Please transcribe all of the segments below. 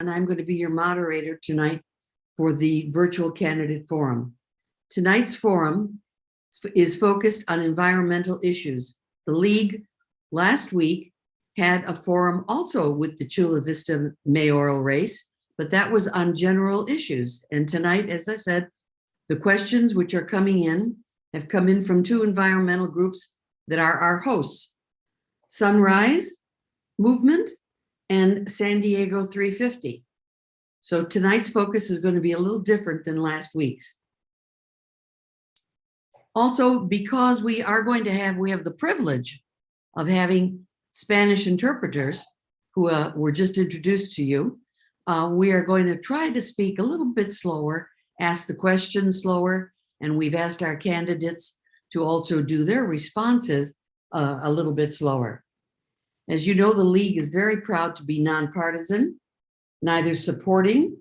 and I'm going to be your moderator tonight for the virtual candidate forum. Tonight's forum is focused on environmental issues. The League last week had a forum also with the Chula Vista mayoral race, but that was on general issues. And tonight, as I said, the questions which are coming in have come in from two environmental groups that are our hosts, Sunrise Movement and San Diego 350. So tonight's focus is going to be a little different than last week's. Also, because we have the privilege of having Spanish interpreters who were just introduced to you, we are going to try to speak a little bit slower, ask the questions slower, and we've asked our candidates to also do their responses a little bit slower. As you know, the League is very proud to be nonpartisan, neither supporting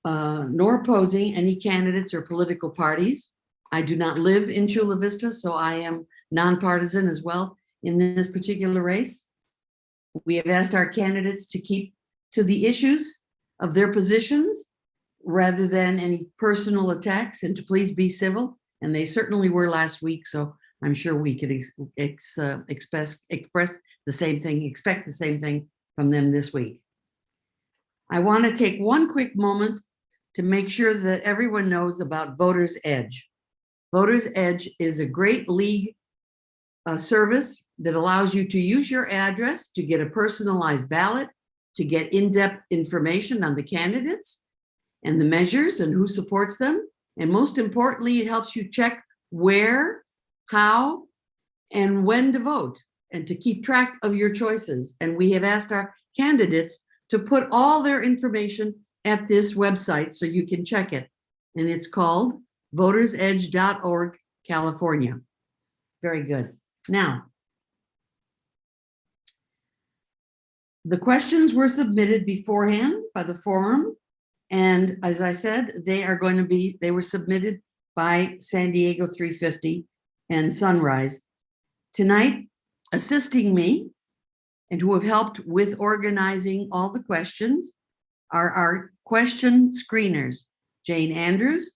nor opposing any candidates or political parties. I do not live in Chula Vista, so I am nonpartisan as well in this particular race. We have asked our candidates to keep to the issues of their positions rather than any personal attacks, and to please be civil. And they certainly were last week, so I'm sure we could express the same thing, expect the same thing from them this week. I want to take one quick moment to make sure that everyone knows about Voters Edge. Voters Edge is a great League service that allows you to use your address to get a personalized ballot, to get in-depth information on the candidates and the measures and who supports them. And most importantly, it helps you check where, how, and when to vote, and to keep track of your choices. And we have asked our candidates to put all their information at this website so you can check it. And it's called votersedge.org, California. Very good. Now, the questions were submitted beforehand by the forum. And as I said, they were submitted by San Diego 350 and Sunrise. Tonight, assisting me and who have helped with organizing all the questions are our question screeners, Jane Andrews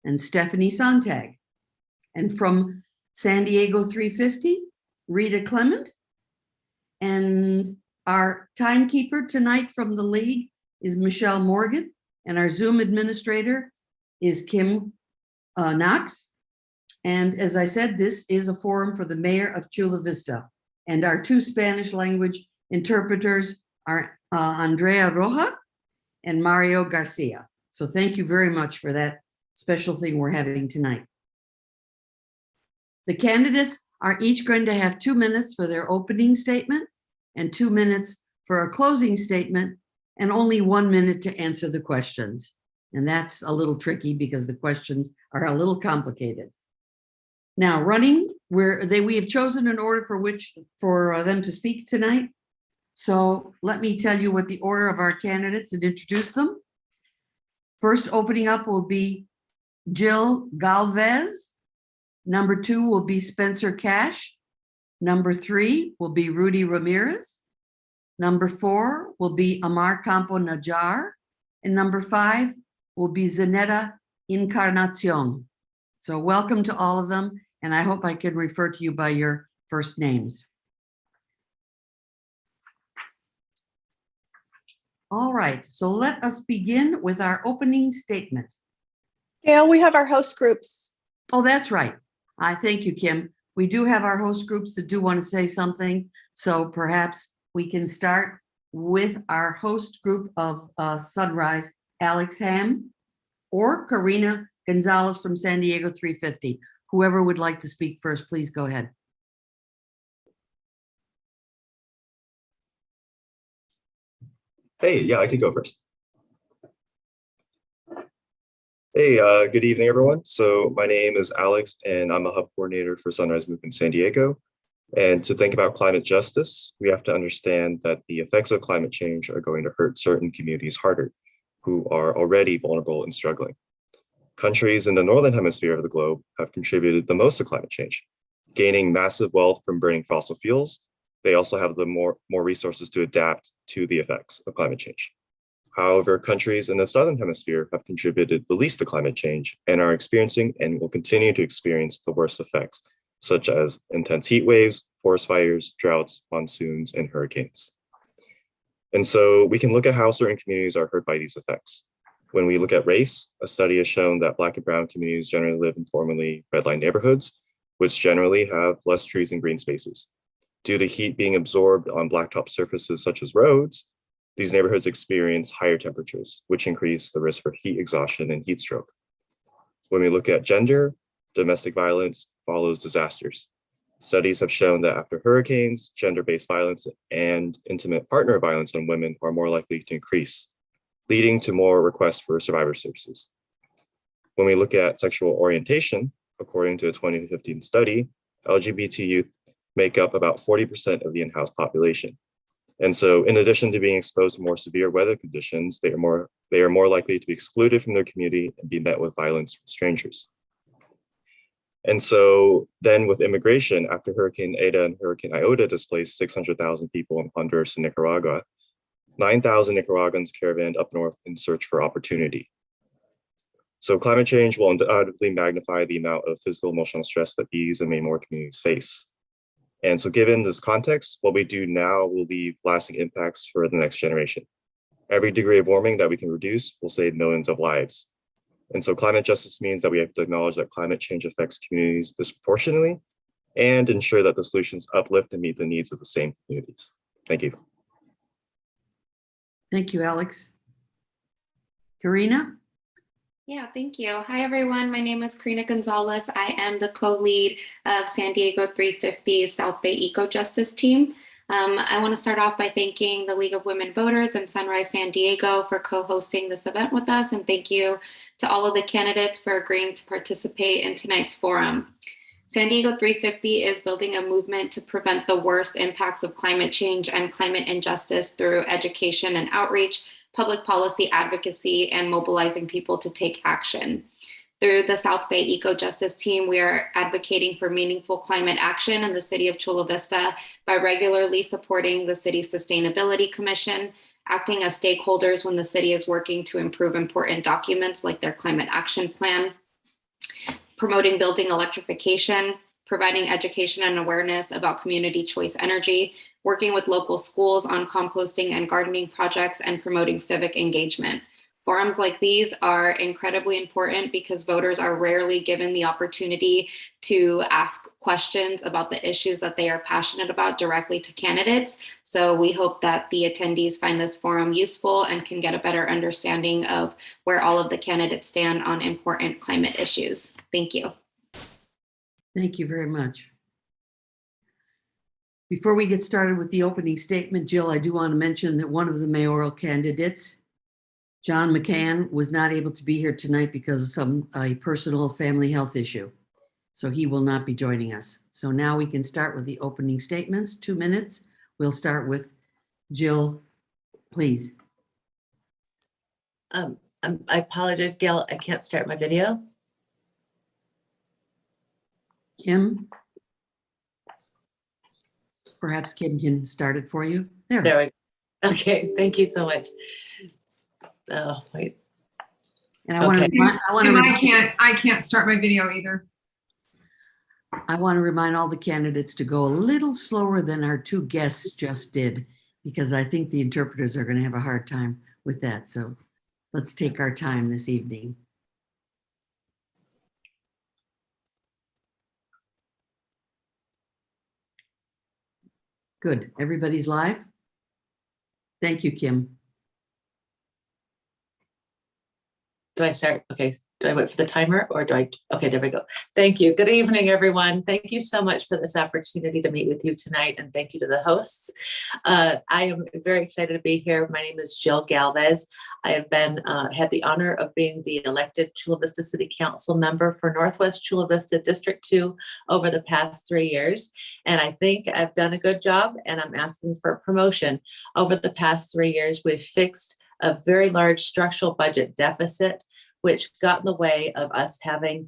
and Stephanie Sontag. And from San Diego 350, Rita Clement. And our timekeeper tonight from the League is Michelle Morgan, and our Zoom administrator is Kim Knox. And as I said, this is a forum for the mayor of Chula Vista. And our two Spanish language interpreters are Andrea Roja and Mario Garcia. So thank you very much for that special thing we're having tonight. The candidates are each going to have 2 minutes for their opening statement and 2 minutes for a closing statement, and only 1 minute to answer the questions. And that's a little tricky because the questions are a little complicated. Now, we have chosen an order for them to speak tonight. So let me tell you what the order of our candidates and introduce them. First opening up will be Jill Galvez. Number 2 will be Spencer Cash. Number 3 will be Rudy Ramirez. Number 4 will be Amar Campo Najar. And number 5 will be Zanetta Encarnacion. So welcome to all of them. And I hope I can refer to you by your first names. All right, so let us begin with our opening statement. Gail, we have our host groups. Oh, that's right. I thank you, Kim. We do have our host groups that do want to say something. So perhaps we can start with our host group of Sunrise, Alex Ham or Karina Gonzalez from San Diego 350. Whoever would like to speak first, please go ahead. Hey, yeah, I could go first. Hey, good evening, everyone. So my name is Alex, and I'm a hub coordinator for Sunrise Movement San Diego. And to think about climate justice, we have to understand that the effects of climate change are going to hurt certain communities harder, who are already vulnerable and struggling. Countries in the northern hemisphere of the globe have contributed the most to climate change, gaining massive wealth from burning fossil fuels. They also have the more resources to adapt to the effects of climate change. However, countries in the Southern Hemisphere have contributed the least to climate change and are experiencing and will continue to experience the worst effects, such as intense heat waves, forest fires, droughts, monsoons, and hurricanes. And so we can look at how certain communities are hurt by these effects. When we look at race, a study has shown that Black and brown communities generally live in formerly redlined neighborhoods, which generally have less trees and green spaces. Due to heat being absorbed on blacktop surfaces such as roads, these neighborhoods experience higher temperatures, which increase the risk for heat exhaustion and heat stroke. When we look at gender, domestic violence follows disasters. Studies have shown that after hurricanes, gender-based violence and intimate partner violence on women are more likely to increase, leading to more requests for survivor services. When we look at sexual orientation, according to a 2015 study, LGBT youth make up about 40% of the in-house population. And so in addition to being exposed to more severe weather conditions, they are more likely to be excluded from their community and be met with violence from strangers. And so then with immigration, after Hurricane Eta and Hurricane Iota displaced 600,000 people in Honduras and Nicaragua, 9,000 Nicaraguans caravaned up north in search for opportunity. So climate change will undoubtedly magnify the amount of physical emotional stress that these and many more communities face. And so given this context, what we do now will leave lasting impacts for the next generation. Every degree of warming that we can reduce will save millions of lives. And so climate justice means that we have to acknowledge that climate change affects communities disproportionately and ensure that the solutions uplift and meet the needs of the same communities. Thank you. Thank you, Alex. Karina? Yeah, thank you. Hi, everyone. My name is Karina Gonzalez. I am the co-lead of San Diego 350 South Bay Eco Justice Team. I want to start off by thanking the League of Women Voters and Sunrise San Diego for co-hosting this event with us. And thank you to all of the candidates for agreeing to participate in tonight's forum. San Diego 350 is building a movement to prevent the worst impacts of climate change and climate injustice through education and outreach, public policy advocacy, and mobilizing people to take action. Through the South Bay Eco Justice Team, we are advocating for meaningful climate action in the city of Chula Vista by regularly supporting the city's Sustainability Commission, acting as stakeholders when the city is working to improve important documents like their climate action plan, promoting building electrification, providing education and awareness about community choice energy, working with local schools on composting and gardening projects, and promoting civic engagement. Forums like these are incredibly important because voters are rarely given the opportunity to ask questions about the issues that they are passionate about directly to candidates. So we hope that the attendees find this forum useful and can get a better understanding of where all of the candidates stand on important climate issues. Thank you. Thank you very much. Before we get started with the opening statement, Jill, I do want to mention that one of the mayoral candidates, John McCann, was not able to be here tonight because of a personal family health issue. So he will not be joining us. So now we can start with the opening statements, 2 minutes. We'll start with Jill, please. I apologize, Gail, I can't start my video. Kim? Perhaps Kim can start it for you. There we go. Okay, thank you so much. Oh, wait. And I can't start my video either. I want to remind all the candidates to go a little slower than our two guests just did, because I think the interpreters are going to have a hard time with that. So let's take our time this evening. Good. Everybody's live? Thank you, Kim. Do I start? Okay, do I wait for the timer or do I? Okay, there we go. Thank you. Good evening, everyone. Thank you so much for this opportunity to meet with you tonight, and thank you to the hosts. I am very excited to be here. My name is Jill Galvez. I have been had the honor of being the elected Chula Vista City Council member for Northwest Chula Vista District 2 over the past 3 years. And I think I've done a good job, and I'm asking for a promotion. Over the past 3 years, we've fixed a very large structural budget deficit. which got in the way of us having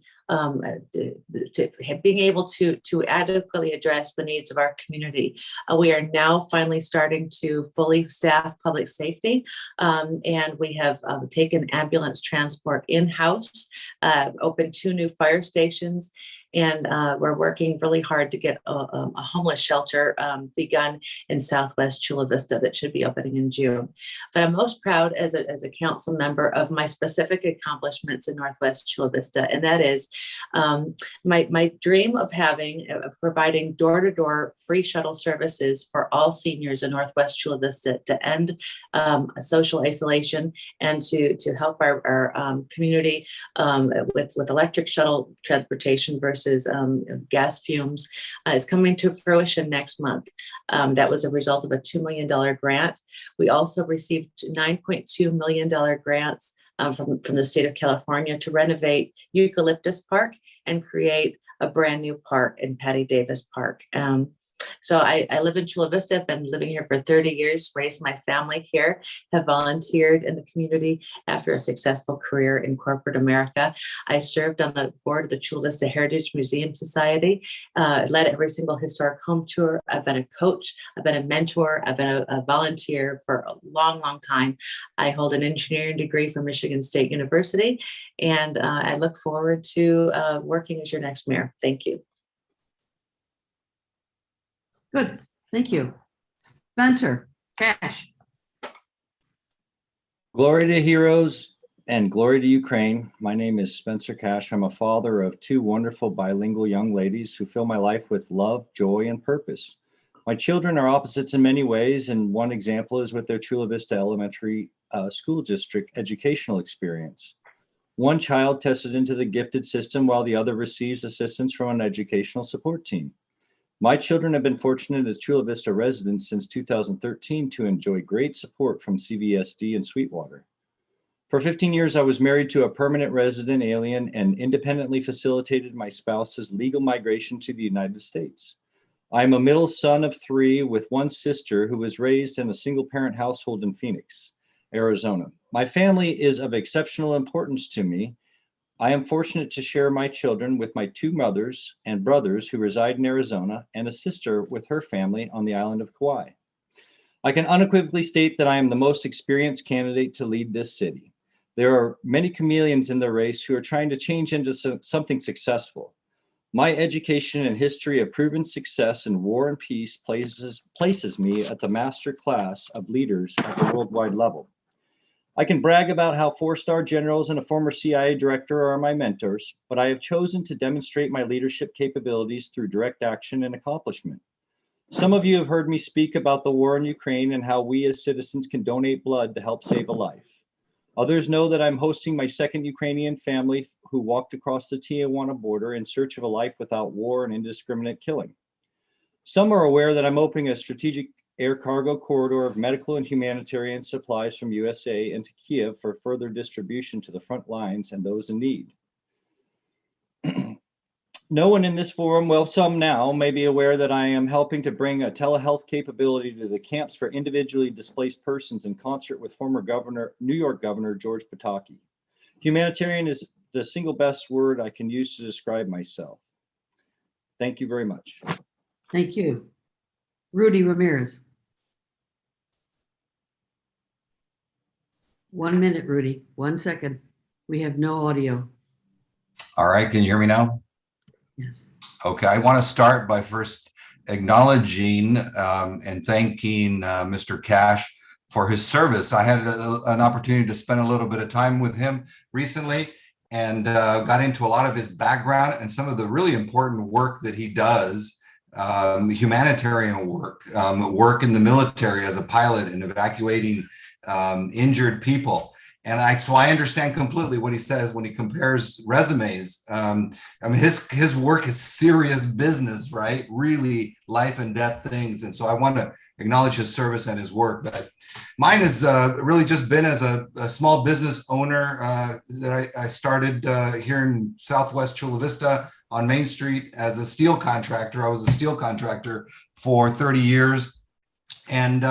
being able to adequately address the needs of our community. We are now finally starting to fully staff public safety, and we have taken ambulance transport in-house, opened 2 new fire stations, and we're working really hard to get a homeless shelter begun in Southwest Chula Vista that should be opening in June. But I'm most proud as a council member of my specific accomplishments in Northwest Chula Vista, and that is my dream of providing door-to-door free shuttle services for all seniors in Northwest Chula Vista to end social isolation and to help our community with electric shuttle transportation versus gas fumes is coming to fruition next month. That was a result of a $2 million grant. We also received $9.2 million grants from the state of California to renovate Eucalyptus Park and create a brand new park in Patty Davis Park. So I live in Chula Vista. I've been living here for 30 years, raised my family here, have volunteered in the community after a successful career in corporate America. I served on the board of the Chula Vista Heritage Museum Society, led every single historic home tour. I've been a coach, I've been a mentor, I've been a volunteer for a long, long time. I hold an engineering degree from Michigan State University, and I look forward to working as your next mayor. Thank you. Good, thank you. Spencer Cash. Glory to heroes and glory to Ukraine. My name is Spencer Cash. I'm a father of 2 wonderful bilingual young ladies who fill my life with love, joy, and purpose. My children are opposites in many ways, and one example is with their Chula Vista Elementary School District educational experience. One child tested into the gifted system while the other receives assistance from an educational support team. My children have been fortunate as Chula Vista residents since 2013 to enjoy great support from CVSD and Sweetwater. For 15 years, I was married to a permanent resident alien and independently facilitated my spouse's legal migration to the United States. I am a middle son of 3 with one sister who was raised in a single-parent household in Phoenix, Arizona. My family is of exceptional importance to me. I am fortunate to share my children with my 2 mothers and brothers who reside in Arizona and a sister with her family on the island of Kauai. I can unequivocally state that I am the most experienced candidate to lead this city. There are many chameleons in the race who are trying to change into something successful. My education and history of proven success in war and peace places me at the master class of leaders at the worldwide level. I can brag about how 4-star generals and a former CIA director are my mentors, but I have chosen to demonstrate my leadership capabilities through direct action and accomplishment. Some of you have heard me speak about the war in Ukraine and how we as citizens can donate blood to help save a life. Others know that I'm hosting my 2nd Ukrainian family who walked across the Tijuana border in search of a life without war and indiscriminate killing. Some are aware that I'm opening a strategic air cargo corridor of medical and humanitarian supplies from USA into Kiev for further distribution to the front lines and those in need. No one in this forum, well, some now, may be aware that I am helping to bring a telehealth capability to the camps for individually displaced persons in concert with former New York Governor George Pataki. Humanitarian is the single best word I can use to describe myself. Thank you very much. Thank you. Rudy Ramirez. 1 minute, Rudy. 1 second. We have no audio. All right, can you hear me now? Yes. Okay, I want to start by first acknowledging and thanking Mr. Cash for his service. I had an opportunity to spend a little bit of time with him recently and got into a lot of his background and some of the really important work that he does, humanitarian work, work in the military as a pilot and evacuating injured people. And so I understand completely what he says when he compares resumes. I mean, his work is serious business, right? Really life and death things. And so I want to acknowledge his service and his work. But mine has really just been as a small business owner that I started here in Southwest Chula Vista on Main Street as a steel contractor. I was a steel contractor for 30 years. And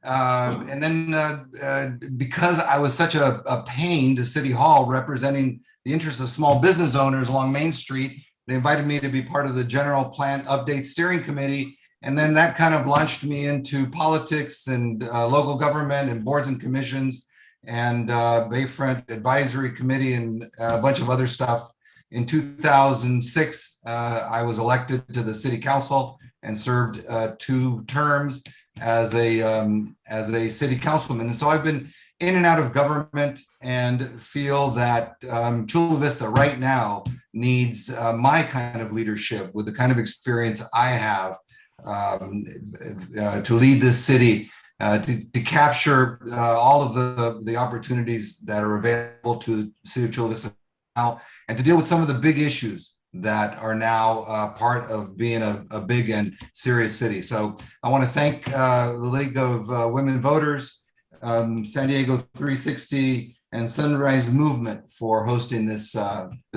And then because I was such a pain to City Hall representing the interests of small business owners along Main Street, they invited me to be part of the General Plan Update Steering Committee. And then that kind of launched me into politics and local government and boards and commissions and Bayfront Advisory Committee and a bunch of other stuff. In 2006, I was elected to the City Council and served 2 terms as a city councilman. And so I've been in and out of government and feel that Chula Vista right now needs my kind of leadership with the kind of experience I have to lead this city, to capture all of the opportunities that are available to the city of Chula Vista now, and to deal with some of the big issues that are now part of being a big and serious city. So I want to thank the League of Women Voters, San Diego 360, and Sunrise Movement for hosting this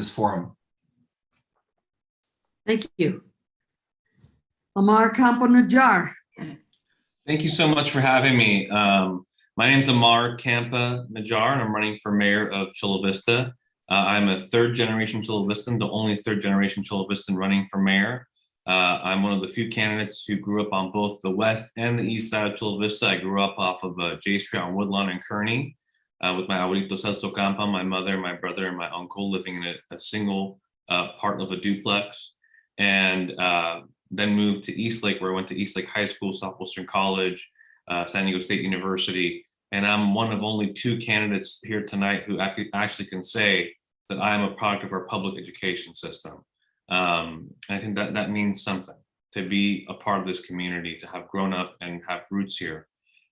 forum. Thank you. Amar Campo-Najjar. Thank you so much for having me. My name is Amar Campo-Najjar, and I'm running for mayor of Chula Vista. I'm a 3rd generation Chula Vistan, the only 3rd generation Chula Vistan running for mayor. I'm one of the few candidates who grew up on both the west and the east side of Chula Vista. I grew up off of J Street on Woodlawn and Kearney with my abuelito Celso Campa, my mother, my brother, and my uncle living in a single part of a duplex. And then moved to Eastlake, where I went to Eastlake High School, Southwestern College, San Diego State University. And I'm one of only 2 candidates here tonight who actually can say that I am a product of our public education system. I think that means something, to be a part of this community, to have grown up and have roots here.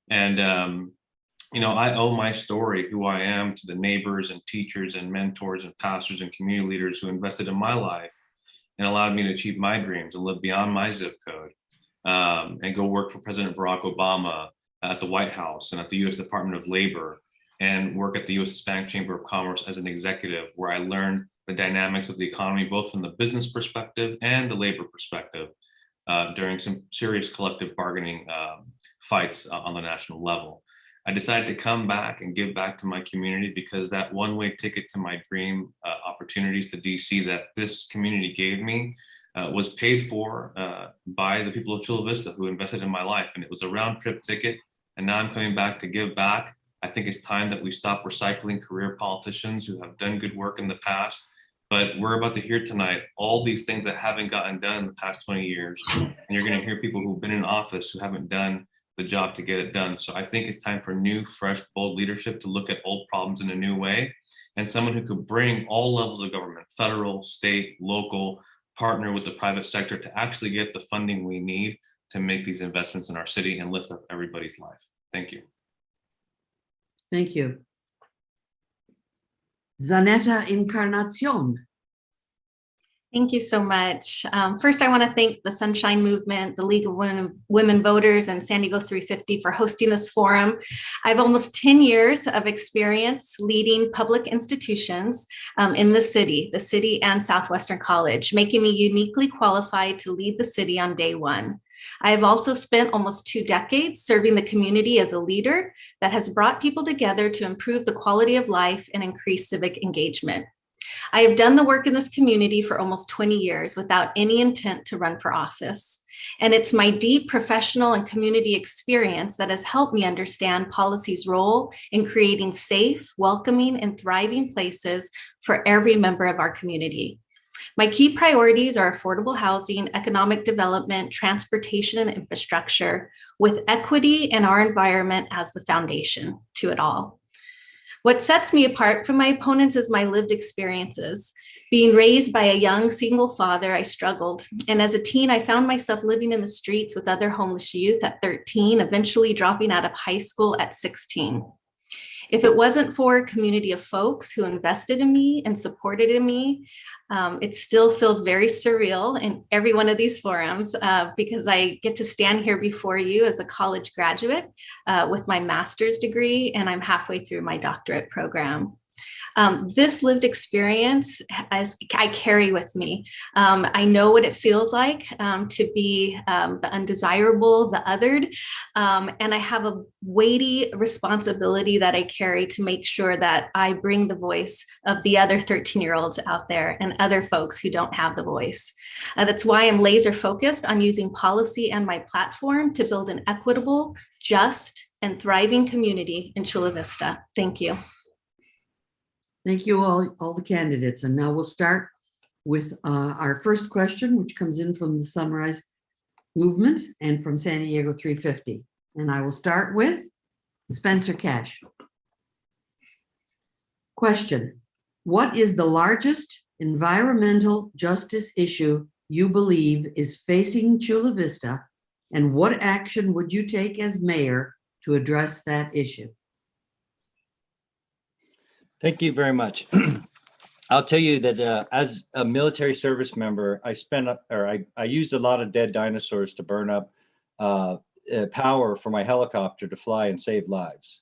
And, I owe my story, who I am, to the neighbors and teachers and mentors and pastors and community leaders who invested in my life and allowed me to achieve my dreams and live beyond my zip code, and go work for President Barack Obama at the White House and at the U.S. Department of Labor, and work at the U.S. Hispanic Chamber of Commerce as an executive, where I learned the dynamics of the economy, both from the business perspective and the labor perspective, during some serious collective bargaining fights on the national level. I decided to come back and give back to my community, because that one-way ticket to my dream opportunities to DC that this community gave me was paid for by the people of Chula Vista who invested in my life. And it was a round-trip ticket. And now I'm coming back to give back. I think it's time that we stop recycling career politicians who have done good work in the past. But we're about to hear tonight all these things that haven't gotten done in the past 20 years. And you're going to hear people who've been in office who haven't done the job to get it done. So I think it's time for new, fresh, bold leadership to look at old problems in a new way, and someone who could bring all levels of government, federal, state, local, partner with the private sector to actually get the funding we need to make these investments in our city and lift up everybody's life. Thank you. Thank you. Zanetta Encarnacion. Thank you so much. First, I want to thank the Sunshine Movement, the League of Women Voters, and San Diego 350 for hosting this forum. I have almost 10 years of experience leading public institutions in the city and Southwestern College, making me uniquely qualified to lead the city on day one. I have also spent almost 2 decades serving the community as a leader that has brought people together to improve the quality of life and increase civic engagement. I have done the work in this community for almost 20 years without any intent to run for office. And it's my deep professional and community experience that has helped me understand policy's role in creating safe, welcoming, and thriving places for every member of our community. My key priorities are affordable housing, economic development, transportation, and infrastructure, with equity and our environment as the foundation to it all. What sets me apart from my opponents is my lived experiences. Being raised by a young single father, I struggled. And as a teen, I found myself living in the streets with other homeless youth at 13, eventually dropping out of high school at 16. If it wasn't for a community of folks who invested in me and supported in me, it still feels very surreal in every one of these forums because I get to stand here before you as a college graduate with my master's degree, and I'm halfway through my doctorate program. This lived experience as I carry with me. I know what it feels like to be the undesirable, the othered, and I have a weighty responsibility that I carry to make sure that I bring the voice of the other 13-year-olds out there and other folks who don't have the voice. That's why I'm laser focused on using policy and my platform to build an equitable, just, and thriving community in Chula Vista. Thank you. Thank you all the candidates. And now we'll start with our first question, which comes in from the Sunrise Movement and from San Diego 350. And I will start with Spencer Cash. Question: what is the largest environmental justice issue you believe is facing Chula Vista, and what action would you take as mayor to address that issue? Thank you very much. I'll tell you that as a military service member, I used a lot of dead dinosaurs to burn up power for my helicopter to fly and save lives.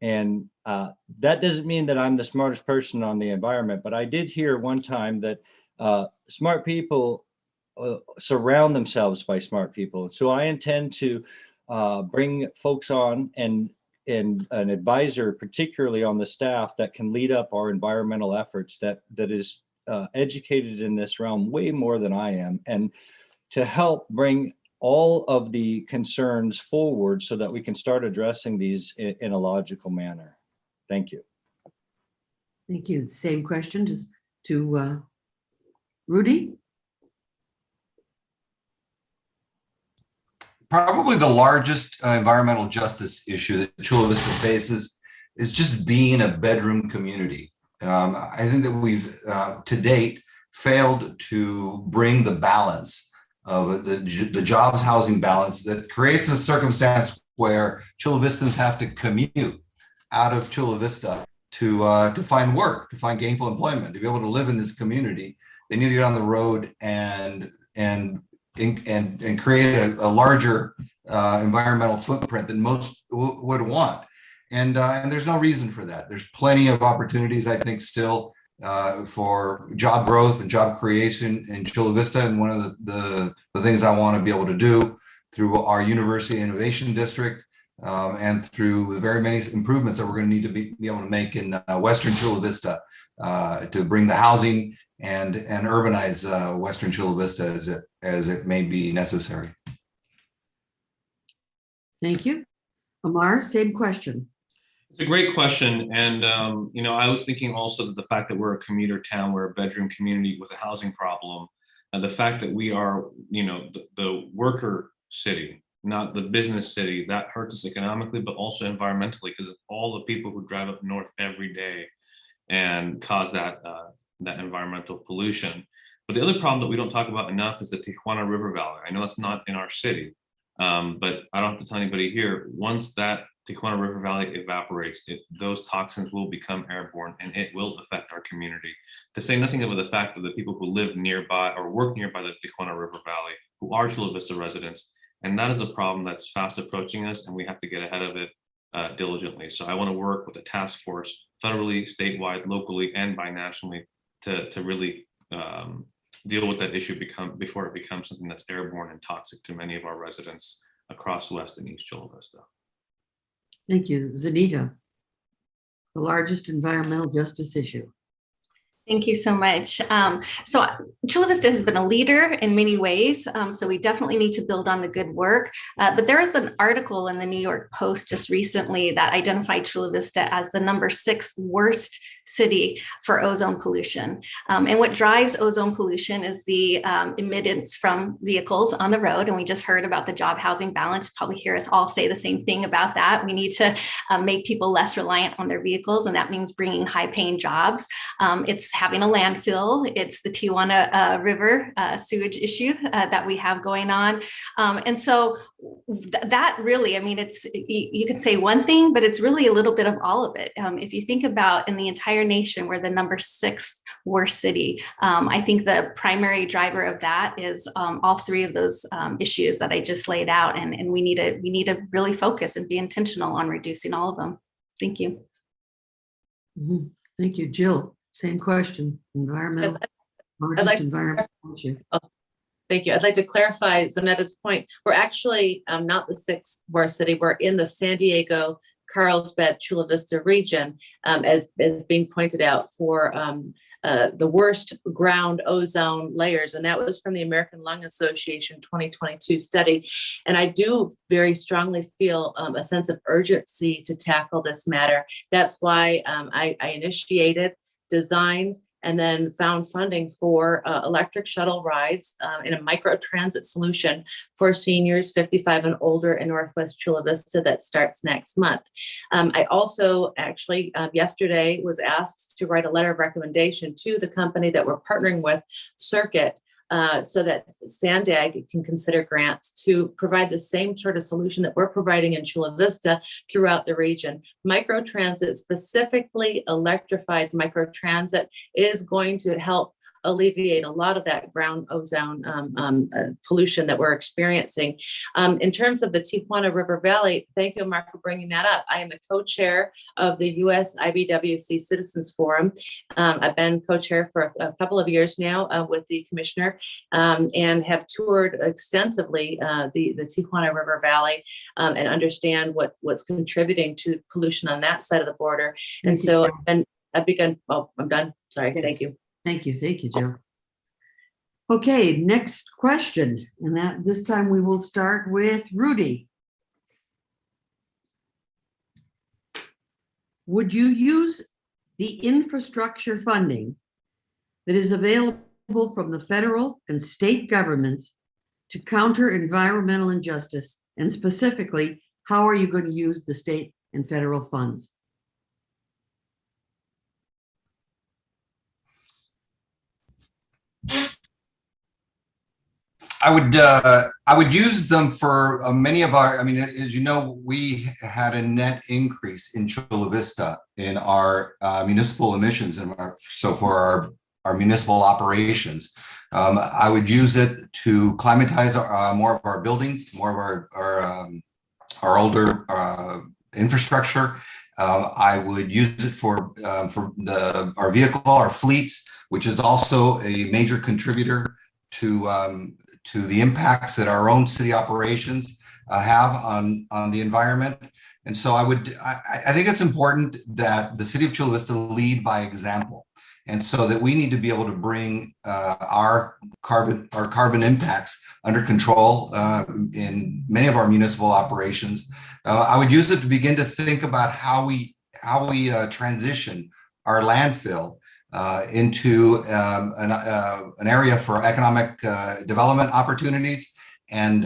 And that doesn't mean that I'm the smartest person on the environment, but I did hear one time that smart people surround themselves by smart people. So I intend to bring folks on and an advisor, particularly on the staff, that can lead up our environmental efforts, that is educated in this realm way more than I am, and to help bring all of the concerns forward so that we can start addressing these in a logical manner. Thank you. Thank you. Same question just to Rudy. Probably the largest environmental justice issue that Chula Vista faces is just being a bedroom community. I think that we've, to date, failed to bring the balance of the jobs housing balance that creates a circumstance where Chula Vistans have to commute out of Chula Vista to find work, to find gainful employment, to be able to live in this community. They need to get on the road and create a larger environmental footprint than most would want. And there's no reason for that. There's plenty of opportunities, I think, still for job growth and job creation in Chula Vista. And one of the things I want to be able to do through our University Innovation District and through the very many improvements that we're going to need to be able to make in Western Chula Vista to bring the housing and urbanize Western Chula Vista as it may be necessary. Thank you. Amar, same question. It's a great question. And, I was thinking also that the fact that we're a commuter town, we're a bedroom community with a housing problem, and the fact that we are, the worker city, not the business city, that hurts us economically, but also environmentally, because of all the people who drive up north every day and cause that environmental pollution. But the other problem that we don't talk about enough is the Tijuana River Valley. I know it's not in our city, but I don't have to tell anybody here, once that Tijuana River Valley evaporates, those toxins will become airborne and it will affect our community. To say nothing of the fact that the people who live nearby or work nearby the Tijuana River Valley, who are Chula Vista residents, and that is a problem that's fast approaching us and we have to get ahead of it diligently. So I want to work with a task force, federally, statewide, locally, and binationally to really deal with that issue before it becomes something that's airborne and toxic to many of our residents across West and East Chula Vista. Thank you. Zanita, the largest environmental justice issue. Thank you so much. So Chula Vista has been a leader in many ways, so we definitely need to build on the good work. But there is an article in the New York Post just recently that identified Chula Vista as the number 6th worst city for ozone pollution. And what drives ozone pollution is the emittance from vehicles on the road. And we just heard about the job housing balance. Probably hear us all say the same thing about that. We need to make people less reliant on their vehicles, and that means bringing high-paying jobs. It's having a landfill. It's the Tijuana River sewage issue that we have going on. And so that really, I mean, you could say one thing, but it's really a little bit of all of it. If you think about in the entire nation, we're the number 6th worst city. I think the primary driver of that is all 3 of those issues that I just laid out. And we need to really focus and be intentional on reducing all of them. Thank you. Mm-hmm. Thank you, Jill. Same question. Environmental. largest like- environmental issue. Thank you. I'd like to clarify Zanetta's point. We're actually not the sixth worst city. We're in the San Diego, Carlsbad, Chula Vista region, as being pointed out for the worst ground ozone layers. And that was from the American Lung Association 2022 study. And I do very strongly feel a sense of urgency to tackle this matter. That's why I initiated, designed, and then found funding for electric shuttle rides in a micro transit solution for seniors 55 and older in Northwest Chula Vista that starts next month. I also actually yesterday was asked to write a letter of recommendation to the company that we're partnering with, Circuit, so that Sandag can consider grants to provide the same sort of solution that we're providing in Chula Vista throughout the region. Microtransit, specifically electrified microtransit, is going to help alleviate a lot of that ground ozone pollution that we're experiencing. In terms of the Tijuana River Valley, thank you, Mark, for bringing that up. I am the co-chair of the US IBWC Citizens Forum. I've been co-chair for a couple of years now with the commissioner and have toured extensively the Tijuana River Valley and understand what's contributing to pollution on that side of the border. And so I've begun, oh, I'm done. Sorry, thank you. Thank you, Jill. Okay, next question. And that this time we will start with Rudy. Would you use the infrastructure funding that is available from the federal and state governments to counter environmental injustice? And specifically, how are you going to use the state and federal funds? I would use them for many of our, I mean, as you know, we had a net increase in Chula Vista in our municipal emissions, and so for our municipal operations. I would use it to climatize more of our buildings, more of our older infrastructure. I would use it for our vehicle, our fleet, which is also a major contributor to the impacts that our own city operations have on the environment. And so I think it's important that the city of Chula Vista lead by example. And so that we need to be able to bring our carbon impacts under control in many of our municipal operations. I would use it to begin to think about how we transition our landfill into an area for economic development opportunities and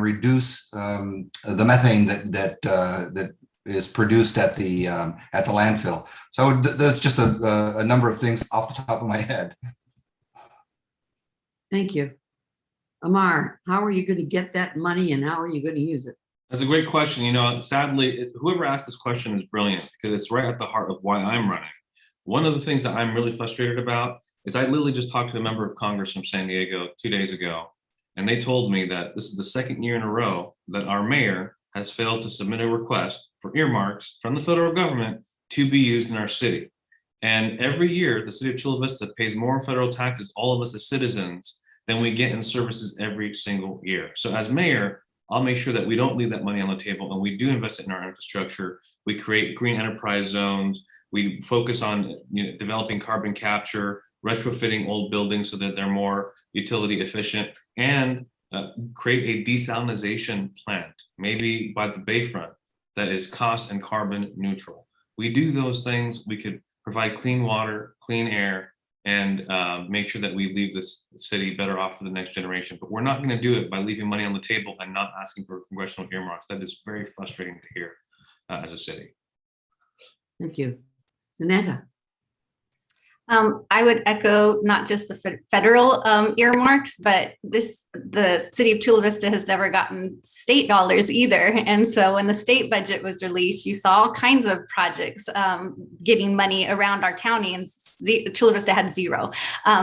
reduce the methane that is produced at the landfill. So there's just a number of things off the top of my head. Thank you. Amar, how are you going to get that money and how are you going to use it? That's a great question. You know, sadly, whoever asked this question is brilliant because it's right at the heart of why I'm running. One of the things that I'm really frustrated about is I literally just talked to a member of Congress from San Diego 2 days ago, and they told me that this is the second year in a row that our mayor has failed to submit a request for earmarks from the federal government to be used in our city. And every year, the city of Chula Vista pays more federal taxes, all of us as citizens, than we get in services every single year. So as mayor, I'll make sure that we don't leave that money on the table and we do invest it in our infrastructure. We create green enterprise zones. We focus on developing carbon capture, retrofitting old buildings so that they're more utility efficient, and create a desalination plant, maybe by the bayfront, that is cost and carbon neutral. We do those things, we could provide clean water, clean air, and make sure that we leave this city better off for the next generation. But we're not going to do it by leaving money on the table and not asking for congressional earmarks. That is very frustrating to hear as a city. Thank you. Zanetta. I would echo not just the federal earmarks, but the city of Chula Vista has never gotten state dollars either. And so when the state budget was released, you saw all kinds of projects getting money around our county, and Chula Vista had zero.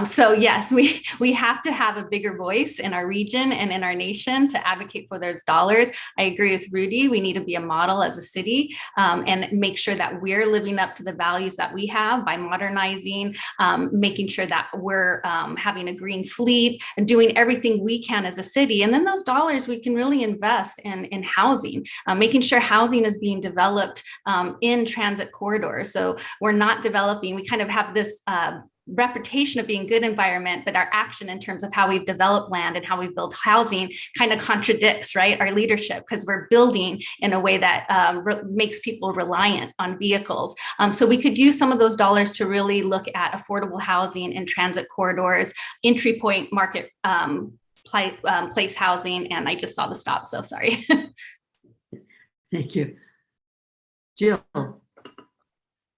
So yes, we have to have a bigger voice in our region and in our nation to advocate for those dollars. I agree with Rudy. We need to be a model as a city and make sure that we're living up to the values that we have by modernizing, making sure that we're having a green fleet and doing everything we can as a city. And then those dollars we can really invest in housing, making sure housing is being developed in transit corridors. So we're not developing, we kind of have this reputation of being good environment, but our action in terms of how we've developed land and how we've built housing kind of contradicts, right, our leadership, because we're building in a way that makes people reliant on vehicles. So we could use some of those dollars to really look at affordable housing in transit corridors, entry point market place housing, and I just saw the stop, so sorry. Thank you. Jill.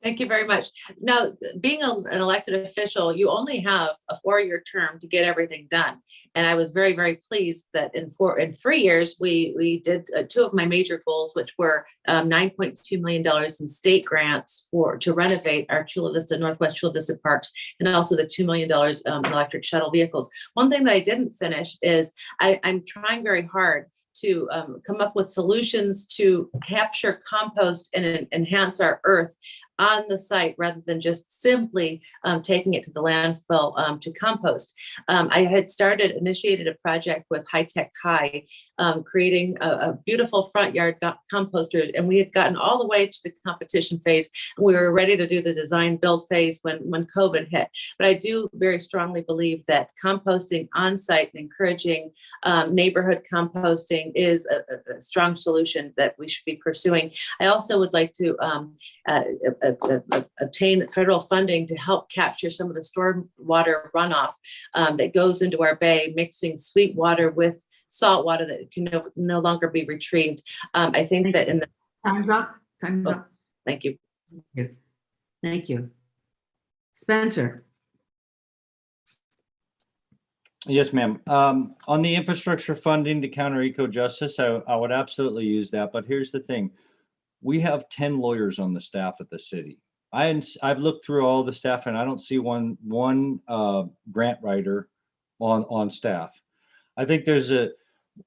Thank you very much. Now, being an elected official, you only have a 4-year term to get everything done. And I was very, very pleased that in 3 years, we did 2 of my major goals, which were $9.2 million in state grants to renovate our Chula Vista, Northwest Chula Vista parks, and also the $2 million in electric shuttle vehicles. One thing that I didn't finish is I'm trying very hard to come up with solutions to capture compost and enhance our earth on the site rather than just simply taking it to the landfill to compost. I had initiated a project with High Tech High, creating a beautiful front yard composter, and we had gotten all the way to the competition phase, and we were ready to do the design build phase when COVID hit. But I do very strongly believe that composting on site and encouraging neighborhood composting is a strong solution that we should be pursuing. I also would like to obtain federal funding to help capture some of the stormwater runoff that goes into our bay, mixing sweet water with salt water that can no longer be retrieved. I think that in the Time's up. Time's up. Thank you. Thank you. Thank you. Spencer. Yes, ma'am. On the infrastructure funding to counter eco-justice, I would absolutely use that. But here's the thing. We have 10 lawyers on the staff at the city. I've looked through all the staff and I don't see one grant writer on staff. I think there's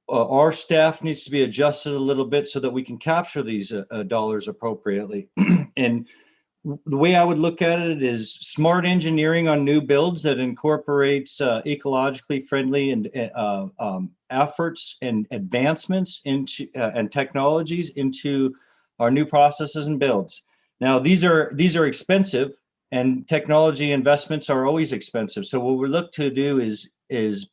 our staff needs to be adjusted a little bit so that we can capture these dollars appropriately. And the way I would look at it is smart engineering on new builds that incorporates ecologically friendly and efforts and advancements into and technologies into our new processes and builds. Now, these are expensive, and technology investments are always expensive. So what we look to do is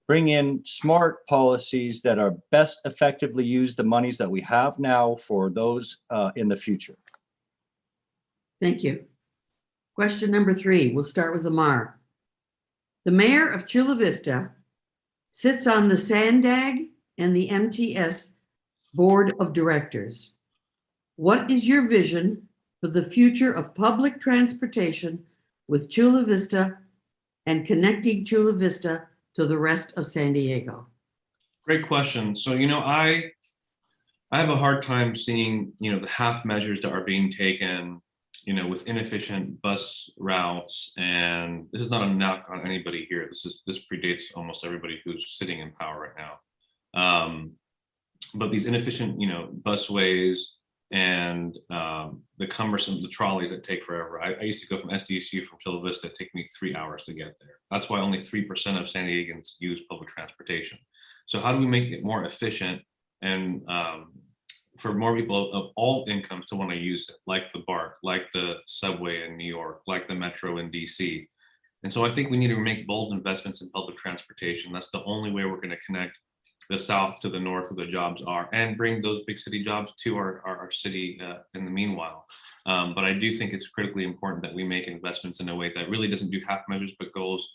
bring in smart policies that are best effectively use the monies that we have now for those in the future. Thank you. Question number 3, we'll start with Amar. The mayor of Chula Vista sits on the SANDAG and the MTS Board of Directors. What is your vision for the future of public transportation with Chula Vista and connecting Chula Vista to the rest of San Diego? Great question. So, I have a hard time seeing, the half measures that are being taken, with inefficient bus routes. And this is not a knock on anybody here. This predates almost everybody who's sitting in power right now. But these inefficient, busways and the cumbersome, the trolleys that take forever. I used to go from SDSU from Chula Vista, it took me 3 hours to get there. That's why only 3% of San Diegans use public transportation. So how do we make it more efficient and for more people of all incomes to want to use it, like the BART, like the subway in New York, like the metro in DC? And so I think we need to make bold investments in public transportation. That's the only way we're going to connect the south to the north where the jobs are and bring those big city jobs to our city in the meanwhile. But I do think it's critically important that we make investments in a way that really doesn't do half measures, but goes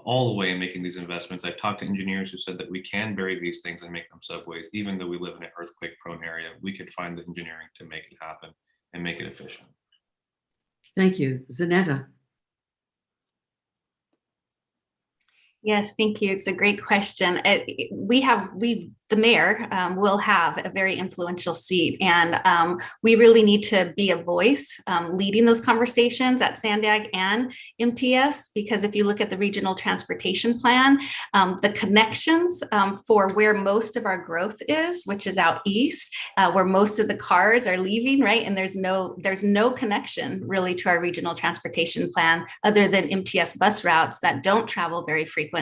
all the way in making these investments. I've talked to engineers who said that we can bury these things and make them subways. Even though we live in an earthquake prone area, we could find the engineering to make it happen and make it efficient. Thank you. Zanetta. Yes, thank you. It's a great question. The mayor will have a very influential seat, and we really need to be a voice leading those conversations at Sandag and MTS, because if you look at the regional transportation plan, the connections for where most of our growth is, which is out east, where most of the cars are leaving, right? And there's no connection really to our regional transportation plan other than MTS bus routes that don't travel very frequently.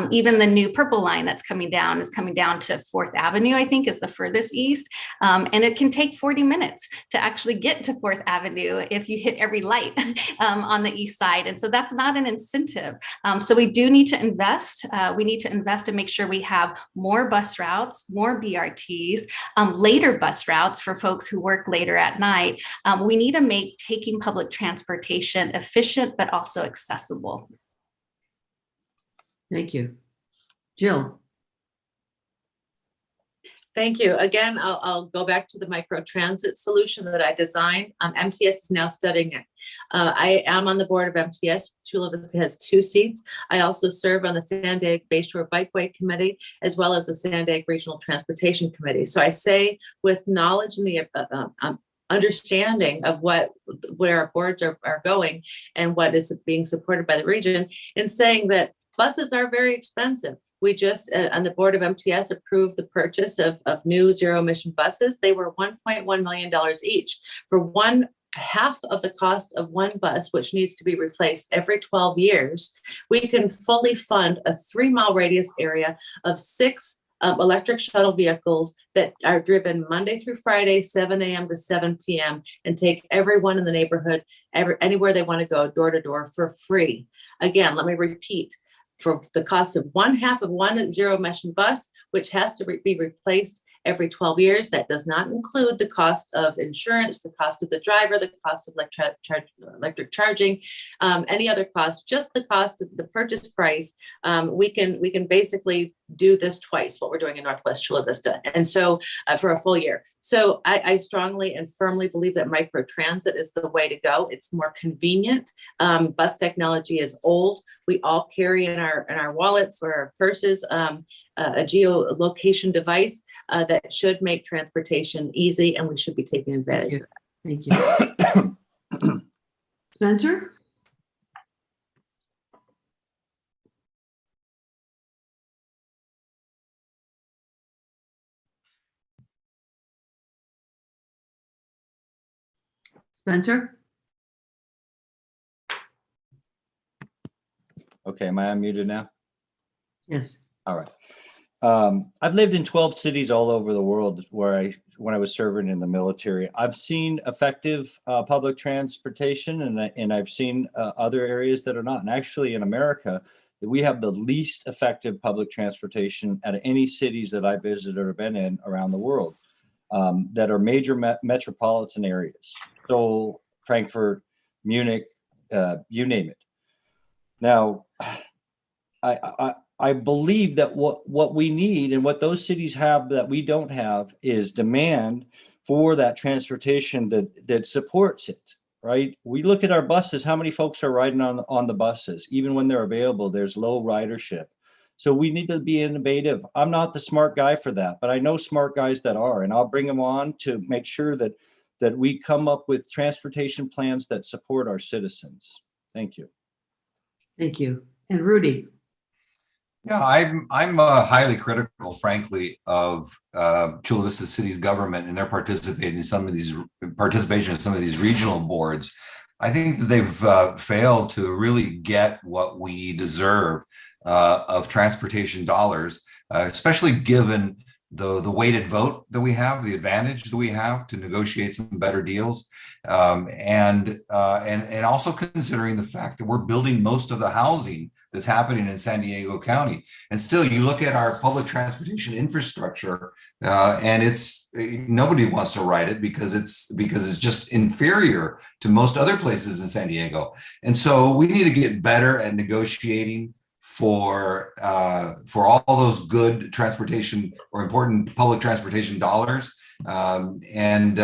Even the new purple line that's coming down is coming down to 4th Avenue, I think is the furthest east. And it can take 40 minutes to actually get to 4th Avenue if you hit every light on the east side. And so that's not an incentive. So we do need to invest. We need to invest and make sure we have more bus routes, more BRTs, later bus routes for folks who work later at night. We need to make taking public transportation efficient, but also accessible. Thank you. Jill. Thank you. Again, I'll go back to the micro transit solution that I designed. MTS is now studying it. I am on the board of MTS. Chula Vista has 2 seats. I also serve on the Sandag Bayshore Bikeway Committee, as well as the Sandag Regional Transportation Committee. So I say with knowledge and the understanding of where our boards are going and what is being supported by the region, in saying that buses are very expensive. We just, on the board of MTS, approved the purchase of new zero emission buses. They were $1.1 million each for one half of the cost of one bus, which needs to be replaced every 12 years. We can fully fund a 3-mile radius area of 6 electric shuttle vehicles that are driven Monday through Friday, 7 a.m. to 7 p.m. and take everyone in the neighborhood, anywhere they want to go, door to door for free. Again, let me repeat. For the cost of one half of one zero emission bus, which has to be replaced every 12 years. That does not include the cost of insurance, the cost of the driver, the cost of electric charging, any other cost, just the cost of the purchase price. We can basically do this twice, what we're doing in Northwest Chula Vista. And so for a full year. So I strongly and firmly believe that microtransit is the way to go. It's more convenient. Bus technology is old. We all carry in our wallets or our purses a geolocation device that should make transportation easy, and we should be taking advantage of that. Thank you. Spencer? Spencer? Okay, am I unmuted now? Yes. All right. I've lived in 12 cities all over the world when I was serving in the military. I've seen effective public transportation, and I've seen other areas that are not. And actually in America, we have the least effective public transportation out of any cities that I visited or been in around the world that are major metropolitan areas. Seoul, Frankfurt, Munich, you name it. Now, I believe that what we need and what those cities have that we don't have is demand for that transportation that supports it, right? We look at our buses, how many folks are riding on the buses? Even when they're available, there's low ridership. So we need to be innovative. I'm not the smart guy for that, but I know smart guys that are, and I'll bring them on to make sure that we come up with transportation plans that support our citizens. Thank you. Thank you. And Rudy? Yeah, I'm highly critical, frankly, of Chula Vista City's government and their participation in some of these regional boards. I think that they've failed to really get what we deserve of transportation dollars, especially given the weighted vote that we have, the advantage that we have to negotiate some better deals, and also considering the fact that we're building most of the housing that's happening in San Diego County. And still, you look at our public transportation infrastructure, and nobody wants to ride it because it's just inferior to most other places in San Diego. And so we need to get better at negotiating for all those good transportation or important public transportation dollars, and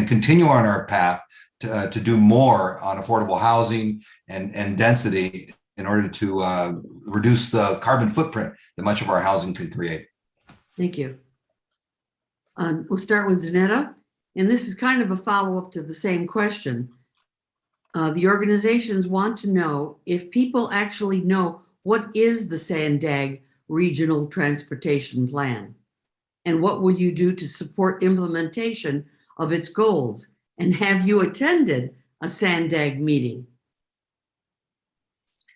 continue on our path to do more on affordable housing and density in order to reduce the carbon footprint that much of our housing can create. Thank you. We'll start with Zanetta, and this is kind of a follow-up to the same question. The organizations want to know if people actually know what is the Sandag Regional Transportation Plan, and what will you do to support implementation of its goals? And have you attended a Sandag meeting,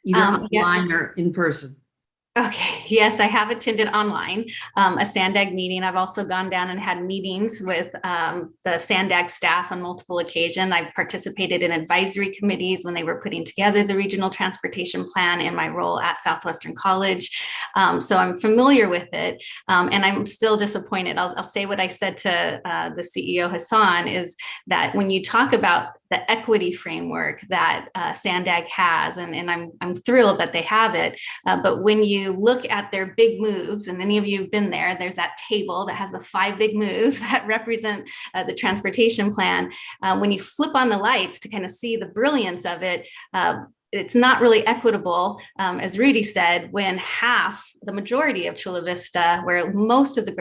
either Yes. online or in person? Okay, yes, I have attended online a Sandag meeting. I've also gone down and had meetings with the Sandag staff on multiple occasions. I've participated in advisory committees when they were putting together the regional transportation plan in my role at Southwestern College. So I'm familiar with it, and I'm still disappointed. I'll say what I said to the CEO Hassan is that when you talk about the equity framework that Sandag has, and I'm thrilled that they have it, but when you look at their big moves, and any of you have been there, there's that table that has the 5 big moves that represent the transportation plan. When you flip on the lights to kind of see the brilliance of it, it's not really equitable, as Rudy said, when the majority of Chula Vista, where most of the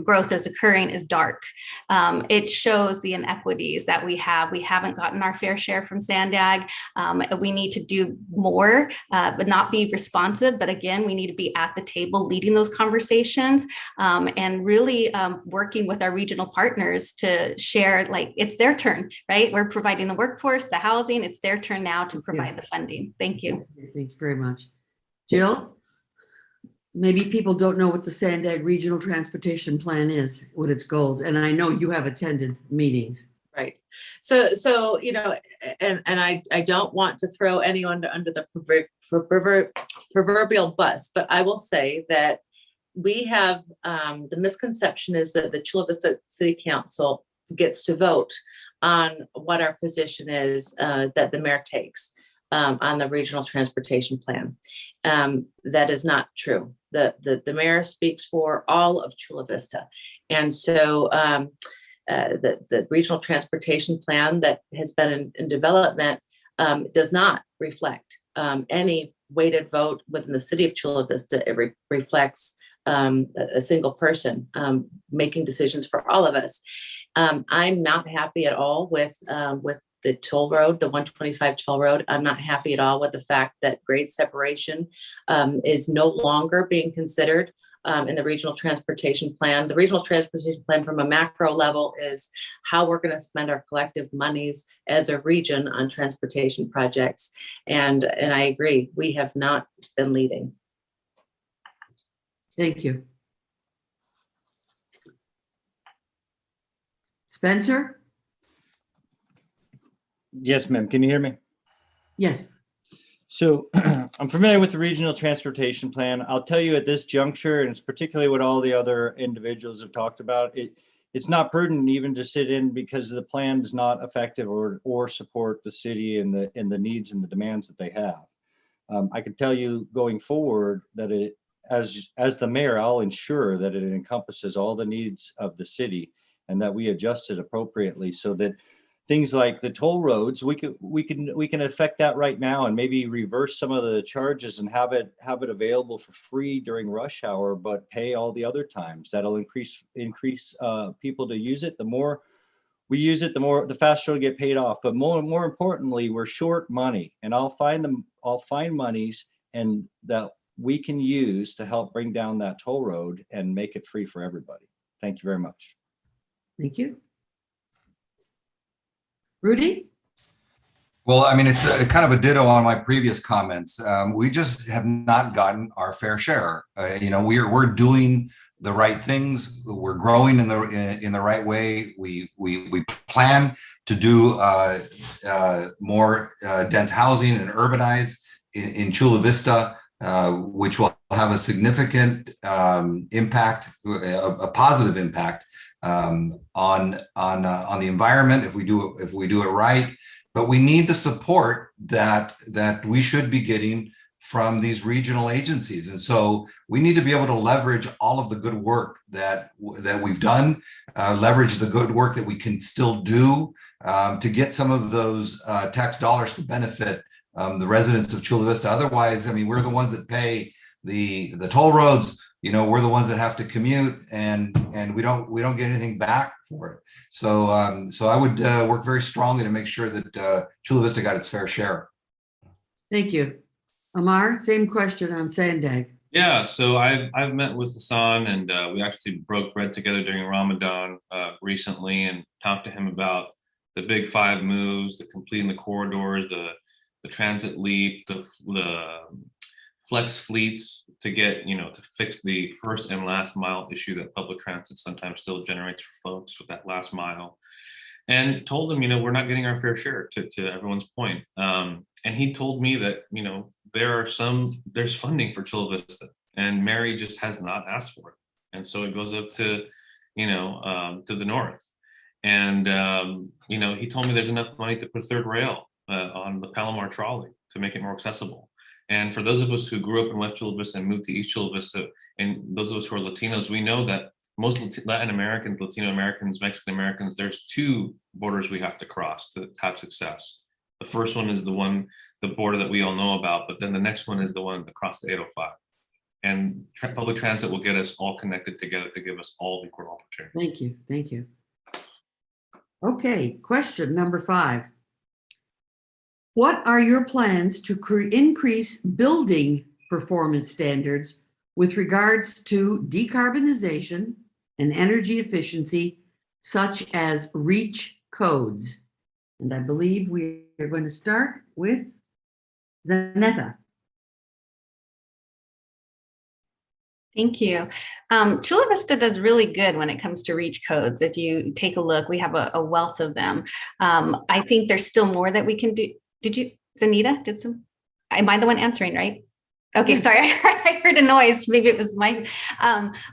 growth is occurring, is dark. It shows the inequities that we have. We haven't gotten our fair share from Sandag. We need to do more, but not be responsive. But again, we need to be at the table leading those conversations, and really working with our regional partners to share, like, it's their turn, right? We're providing the workforce, the housing. It's their turn now to provide the funding. Thank you. Thank you very much. Jill? Maybe people don't know what the Sandag Regional Transportation Plan is, what its goals, and I know you have attended meetings. Right. So you know, and I don't want to throw anyone under the proverbial bus, but I will say that we have the misconception is that the Chula Vista City Council gets to vote on what our position is that the mayor takes on the regional transportation plan. That is not true. The mayor speaks for all of Chula Vista. And so the regional transportation plan that has been in development does not reflect any weighted vote within the city of Chula Vista. It reflects a single person making decisions for all of us. I'm not happy at all with the toll road, the 125 toll road. I'm not happy at all with the fact that grade separation is no longer being considered in the regional transportation plan. The regional transportation plan from a macro level is how we're going to spend our collective monies as a region on transportation projects. And I agree, we have not been leading. Thank you. Spencer? Yes, ma'am. Can you hear me? Yes. So I'm familiar with the regional transportation plan. I'll tell you at this juncture, and it's particularly what all the other individuals have talked about, it's not prudent even to sit in because the plan is not effective or support the city and the needs and the demands that they have. I can tell you going forward that as the mayor, I'll ensure that it encompasses all the needs of the city and that we adjust it appropriately so that things like the toll roads, we can affect that right now and maybe reverse some of the charges and have it available for free during rush hour, but pay all the other times. That'll increase people to use it. The more we use it, the faster it'll get paid off. But more importantly, we're short money, and I'll find monies and that we can use to help bring down that toll road and make it free for everybody. Thank you very much. Thank you. Rudy? Well, I mean, it's kind of a ditto on my previous comments. We just have not gotten our fair share. You know, we're doing the right things. We're growing in the right way. We plan to do more dense housing and urbanize in Chula Vista, which will have a significant impact, a positive impact on the environment if we do it right. But we need the support that we should be getting from these regional agencies, and so we need to be able to leverage all of the good work that we've done, leverage the good work that we can still do to get some of those tax dollars to benefit the residents of Chula Vista. Otherwise, I mean, we're the ones that pay the toll roads. You know, we're the ones that have to commute, and we don't get anything back for it. So so I would work very strongly to make sure that Chula Vista got its fair share. Thank you. Amar, same question on Sandag. Yeah, so I've met with Hassan, and we actually broke bread together during Ramadan recently, and talked to him about the big 5 moves, the completing the corridors, the transit leap, the flex fleets to get, you know, to fix the first and last mile issue that public transit sometimes still generates for folks with that last mile. And told them, you know, we're not getting our fair share, to everyone's point. And he told me that, you know, there's funding for Chula Vista, and Mary just has not asked for it. And so it goes up to, you know, to the north. And, you know, he told me there's enough money to put a 3rd rail on the Palomar trolley to make it more accessible. And for those of us who grew up in West Chula Vista and moved to East Chula Vista, and those of us who are Latinos, we know that most Latin Americans, Latino Americans, Mexican Americans, there's 2 borders we have to cross to have success. The first one is the border that we all know about, but then the next one is the one across the 805. And public transit will get us all connected together to give us all equal opportunity. Thank you. Thank you. Okay, question number 5. What are your plans to increase building performance standards with regards to decarbonization and energy efficiency, such as REACH codes? And I believe we are going to start with Zanetta. Thank you. Chula Vista does really good when it comes to REACH codes. If you take a look, we have a wealth of them. I think there's still more that we can do. Did you, Zanita, am I the one answering, right? Okay, sorry, I heard a noise. Maybe it was my,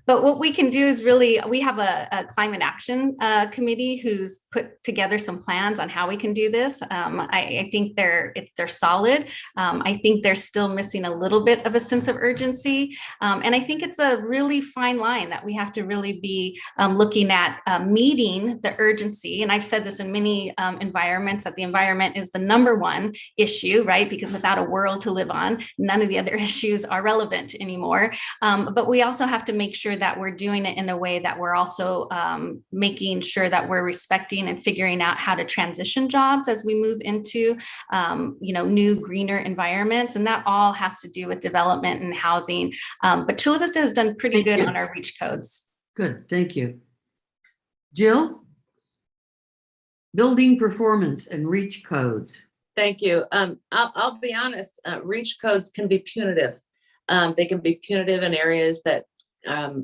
but what we can do is really, we have a climate action committee who's put together some plans on how we can do this. I think they're solid. I think they're still missing a little bit of a sense of urgency. And I think it's a really fine line that we have to really be looking at meeting the urgency. And I've said this in many environments, that the environment is the #1 issue, right? Because without a world to live on, none of the other issues are relevant anymore. But we also have to make sure that we're doing it in a way that we're also making sure that we're respecting and figuring out how to transition jobs as we move into new greener environments. And that all has to do with development and housing. But Chula Vista has done pretty good on our REACH codes. Good, thank you. Jill? Building performance and REACH codes. Thank you. I'll be honest, REACH codes can be punitive. They can be punitive in areas that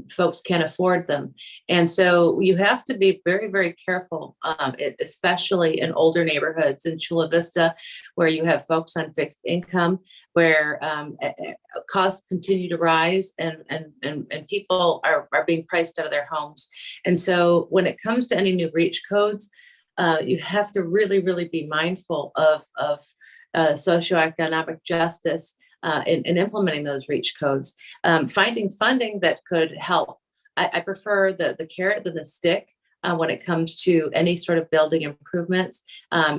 folks can't afford them. And so you have to be very, very careful, especially in older neighborhoods in Chula Vista, where you have folks on fixed income, where costs continue to rise and people are being priced out of their homes. And so when it comes to any new REACH codes, you have to really, really be mindful of socioeconomic justice in implementing those REACH codes. Finding funding that could help. I prefer the carrot than the stick when it comes to any sort of building improvements,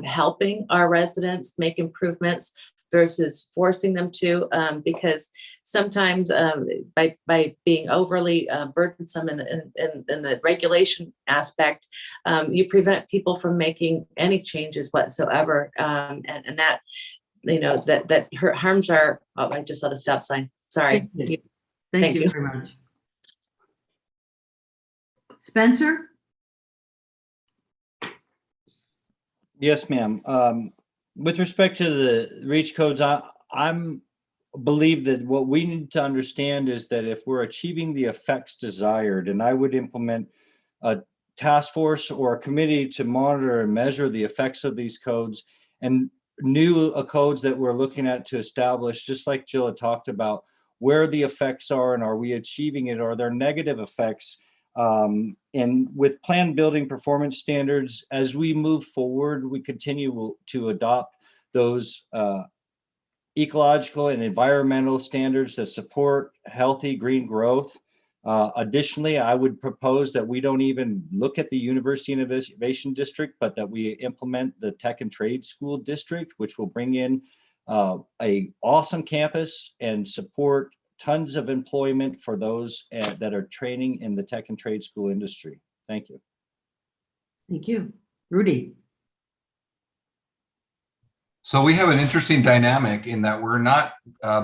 helping our residents make improvements versus forcing them to, because sometimes by being overly burdensome in the regulation aspect, you prevent people from making any changes whatsoever, and that that harms our. Oh, I just saw the stop sign. Sorry. Thank you very much. Spencer? Yes, ma'am. With respect to the REACH codes, I'm believe that what we need to understand is that if we're achieving the effects desired, and I would implement a task force or a committee to monitor and measure the effects of these codes, and new codes that we're looking at to establish, just like Jill had talked about, where the effects are and are we achieving it? Are there negative effects? And with planned building performance standards, as we move forward, we continue to adopt those ecological and environmental standards that support healthy green growth. Additionally, I would propose that we don't even look at the University Innovation District, but that we implement the Tech and Trade School District, which will bring in a awesome campus and support tons of employment for those that are training in the tech and trade school industry. Thank you. Thank you. Rudy? So we have an interesting dynamic in that we're not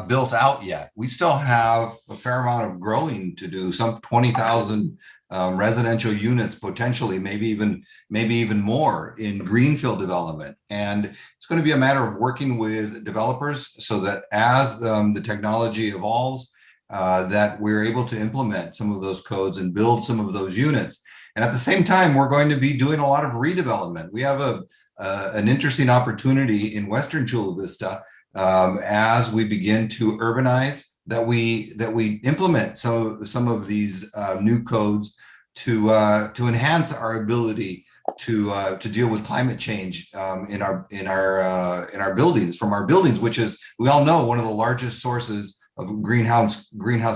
built out yet. We still have a fair amount of growing to do, some 20,000 residential units, potentially, maybe even more in greenfield development. And it's going to be a matter of working with developers so that as the technology evolves, that we're able to implement some of those codes and build some of those units. And at the same time, we're going to be doing a lot of redevelopment. We have an interesting opportunity in Western Chula Vista as we begin to urbanize, that we implement some of these new codes to enhance our ability to deal with climate change in our buildings, from our buildings, which is, we all know, one of the largest sources of greenhouse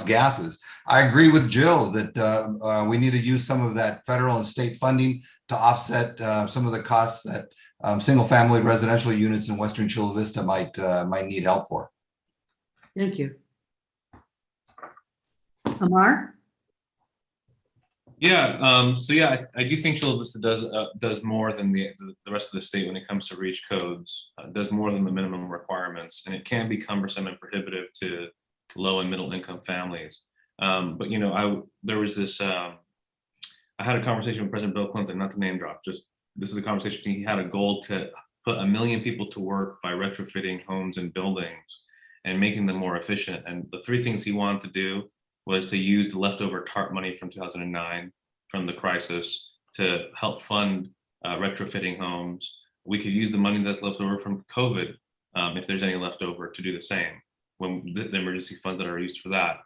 gases. I agree with Jill that we need to use some of that federal and state funding to offset some of the costs that single-family residential units in Western Chula Vista might need help for. Thank you. Amar? Yeah, I do think Chula Vista does more than the rest of the state when it comes to REACH codes. Does more than the minimum requirements, and it can be cumbersome and prohibitive to low and middle income families. But there was this. I had a conversation with President Bill Clinton, not to name drop. Just this is a conversation. He had a goal to put 1 million people to work by retrofitting homes and buildings and making them more efficient. And the 3 things he wanted to do was to use the leftover TARP money from 2009 from the crisis to help fund retrofitting homes. We could use the money that's left over from COVID, if there's any left over, to do the same when the emergency funds that are used for that.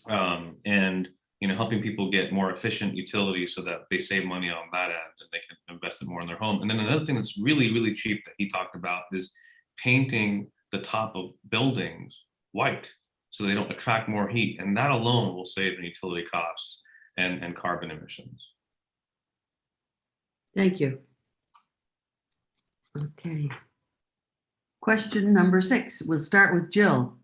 And helping people get more efficient utilities so that they save money on that end and they can invest it more in their home. And then another thing that's really, really cheap that he talked about is painting the top of buildings white so they don't attract more heat. And that alone will save in utility costs and carbon emissions. Thank you. Okay. Question number 6. We'll start with Jill.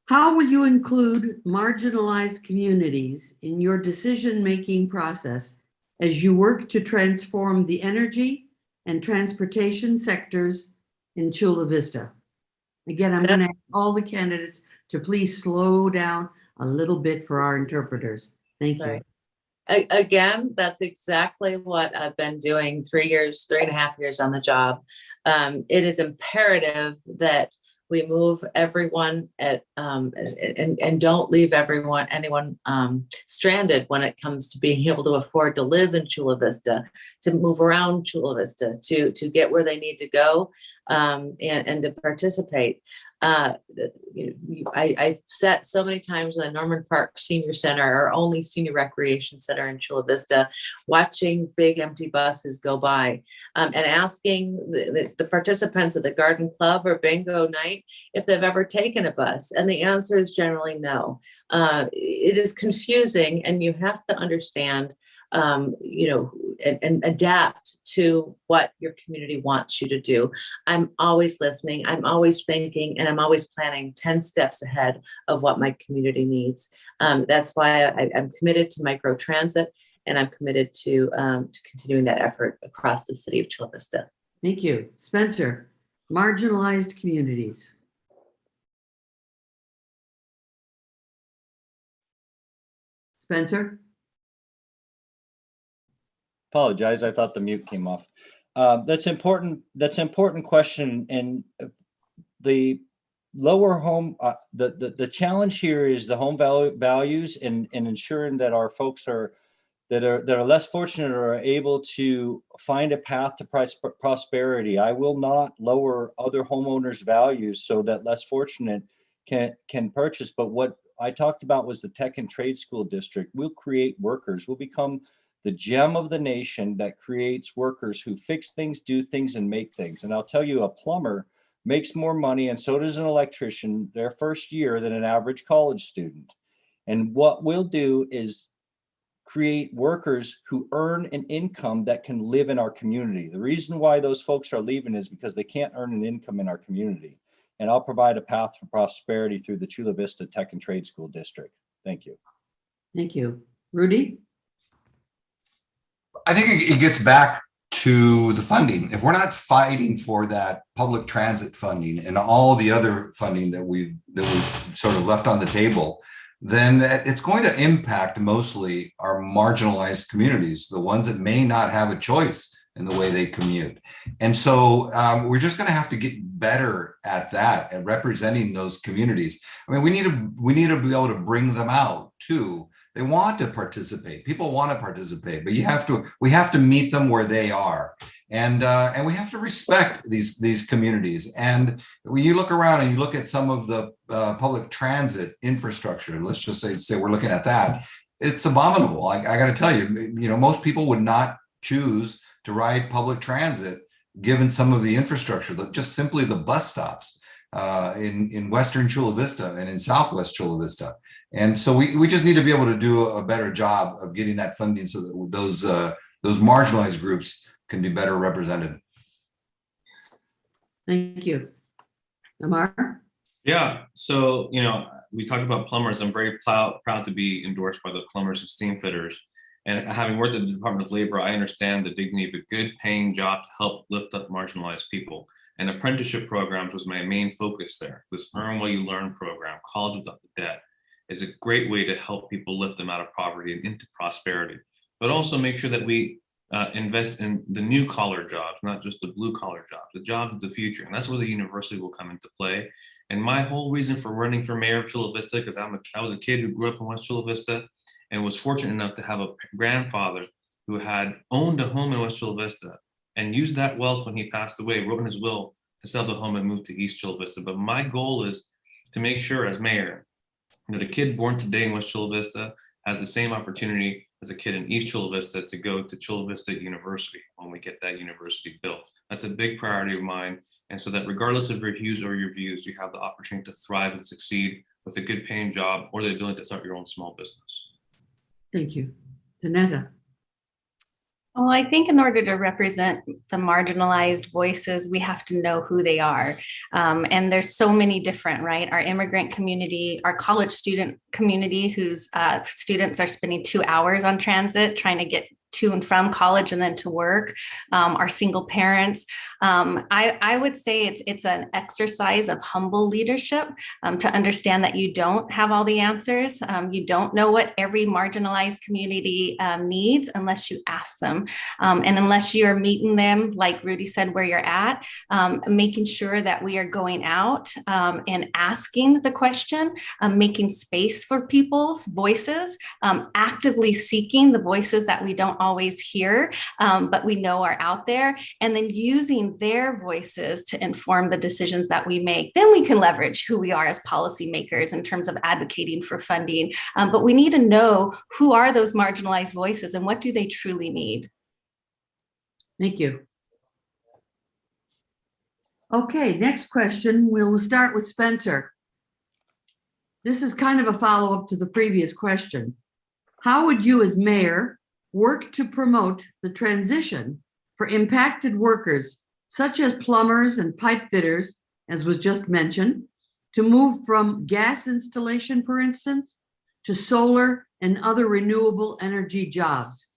How will you include marginalized communities in your decision-making process as you work to transform the energy and transportation sectors in Chula Vista? Again, I'm going to ask all the candidates to please slow down a little bit for our interpreters. Thank you. Right. Again, that's exactly what I've been doing 3.5 years on the job. It is imperative that we move everyone and don't leave anyone stranded when it comes to being able to afford to live in Chula Vista, to move around Chula Vista, to get where they need to go, and to participate. I've sat so many times in the Norman Park Senior Center, our only senior recreation center in Chula Vista, watching big empty buses go by, and asking the participants at the garden club or bingo night if they've ever taken a bus. And the answer is generally no. It is confusing, and you have to understand and adapt to what your community wants you to do. I'm always listening, I'm always thinking, and I'm always planning 10 steps ahead of what my community needs. That's why I'm committed to micro transit, and I'm committed to continuing that effort across the city of Chula Vista. Thank you. Spencer, marginalized communities. Spencer? Apologize, I thought the mute came off. That's important. That's an important question. And the lower home, the challenge here is the home values and ensuring that our folks that are less fortunate are able to find a path to prosperity. I will not lower other homeowners' values so that less fortunate can purchase. But what I talked about was the tech and trade school district. We'll create workers. We'll become the gem of the nation that creates workers who fix things, do things, and make things. And I'll tell you, a plumber makes more money, and so does an electrician, their first year than an average college student. And what we'll do is create workers who earn an income that can live in our community. The reason why those folks are leaving is because they can't earn an income in our community. And I'll provide a path for prosperity through the Chula Vista Tech and Trade School District. Thank you. Thank you. Rudy? I think it gets back to the funding. If we're not fighting for that public transit funding and all the other funding that we've sort of left on the table, then it's going to impact mostly our marginalized communities, the ones that may not have a choice in the way they commute. And so we're just going to have to get better at that, at representing those communities. I mean, we need to be able to bring them out too. They want to participate. People want to participate, but we have to meet them where they are, and we have to respect these communities. And when you look around and you look at some of the public transit infrastructure, let's just say we're looking at that, it's abominable. I got to tell you, most people would not choose to ride public transit given some of the infrastructure, just simply the bus stops. In Western Chula Vista and in Southwest Chula Vista. And so we just need to be able to do a better job of getting that funding so that those marginalized groups can be better represented. Thank you. Amar? Yeah, so, we talked about plumbers. I'm very proud to be endorsed by the plumbers and steam fitters. And having worked at the Department of Labor, I understand the dignity of a good paying job to help lift up marginalized people. And apprenticeship programs was my main focus there. This Earn While You Learn program, College Without the Debt, is a great way to help people lift them out of poverty and into prosperity, but also make sure that we invest in the new collar jobs, not just the blue collar jobs, the jobs of the future. And that's where the university will come into play. And my whole reason for running for mayor of Chula Vista, because I was a kid who grew up in West Chula Vista and was fortunate enough to have a grandfather who had owned a home in West Chula Vista and used that wealth when he passed away, wrote in his will to sell the home and move to East Chula Vista. But my goal is to make sure as mayor that a kid born today in West Chula Vista has the same opportunity as a kid in East Chula Vista to go to Chula Vista University when we get that university built. That's a big priority of mine. And so that regardless of your views, you have the opportunity to thrive and succeed with a good paying job or the ability to start your own small business. Thank you. Danetta? Well, I think in order to represent the marginalized voices, we have to know who they are. And there's so many different, right? Our immigrant community, our college student community, whose students are spending 2 hours on transit trying to get to and from college and then to work, our single parents. I would say it's an exercise of humble leadership to understand that you don't have all the answers. You don't know what every marginalized community needs unless you ask them. And unless you're meeting them, like Rudy said, where you're at, making sure that we are going out and asking the question, making space for people's voices, actively seeking the voices that we don't always hear, but we know are out there, and then using their voices to inform the decisions that we make. Then we can leverage who we are as policymakers in terms of advocating for funding. But we need to know who are those marginalized voices and what do they truly need. Thank you. Okay, next question. We'll start with Spencer. This is kind of a follow-up to the previous question. How would you as mayor work to promote the transition for impacted workers, such as plumbers and pipe fitters, as was just mentioned, to move from gas installation, for instance, to solar and other renewable energy jobs?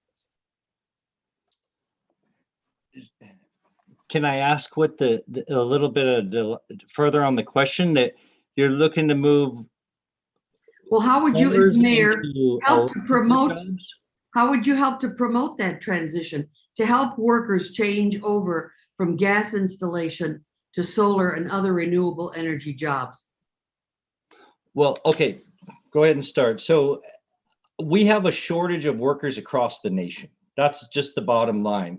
Can I ask what a little bit of further on the question that you're looking to move? Well, how would you as mayor help to promote? Jobs? How would you help to promote that transition to help workers change over from gas installation to solar and other renewable energy jobs? Well, okay, go ahead and start. So we have a shortage of workers across the nation. That's just the bottom line.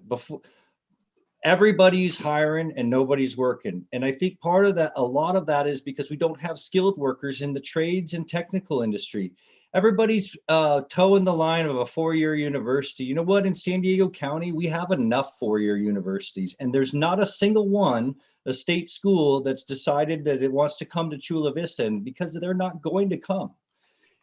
Everybody's hiring and nobody's working. And I think part of that, a lot of that is because we don't have skilled workers in the trades and technical industry. Everybody's toeing the line of a 4-year university. You know what? In San Diego County, we have enough 4-year universities, and there's not a single one, a state school, that's decided that it wants to come to Chula Vista, and because they're not going to come.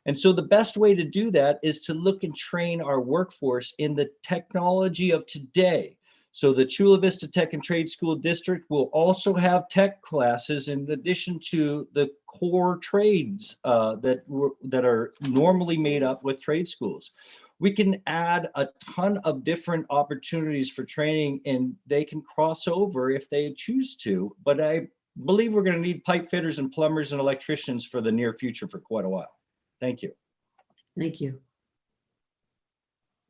And so the best way to do that is to look and train our workforce in the technology of today. So the Chula Vista Tech and Trade School District will also have tech classes in addition to the core trades that are normally made up with trade schools. We can add a ton of different opportunities for training, and they can cross over if they choose to. But I believe we're going to need pipe fitters and plumbers and electricians for the near future for quite a while. Thank you. Thank you.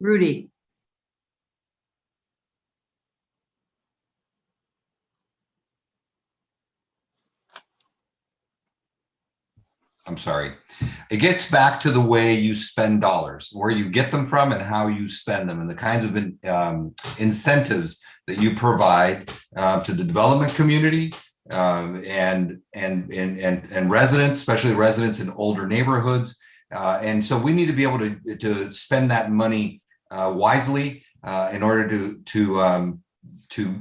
Rudy. I'm sorry. It gets back to the way you spend dollars, where you get them from and how you spend them, and the kinds of incentives that you provide to the development community and residents, especially residents in older neighborhoods. And so we need to be able to spend that money wisely in order to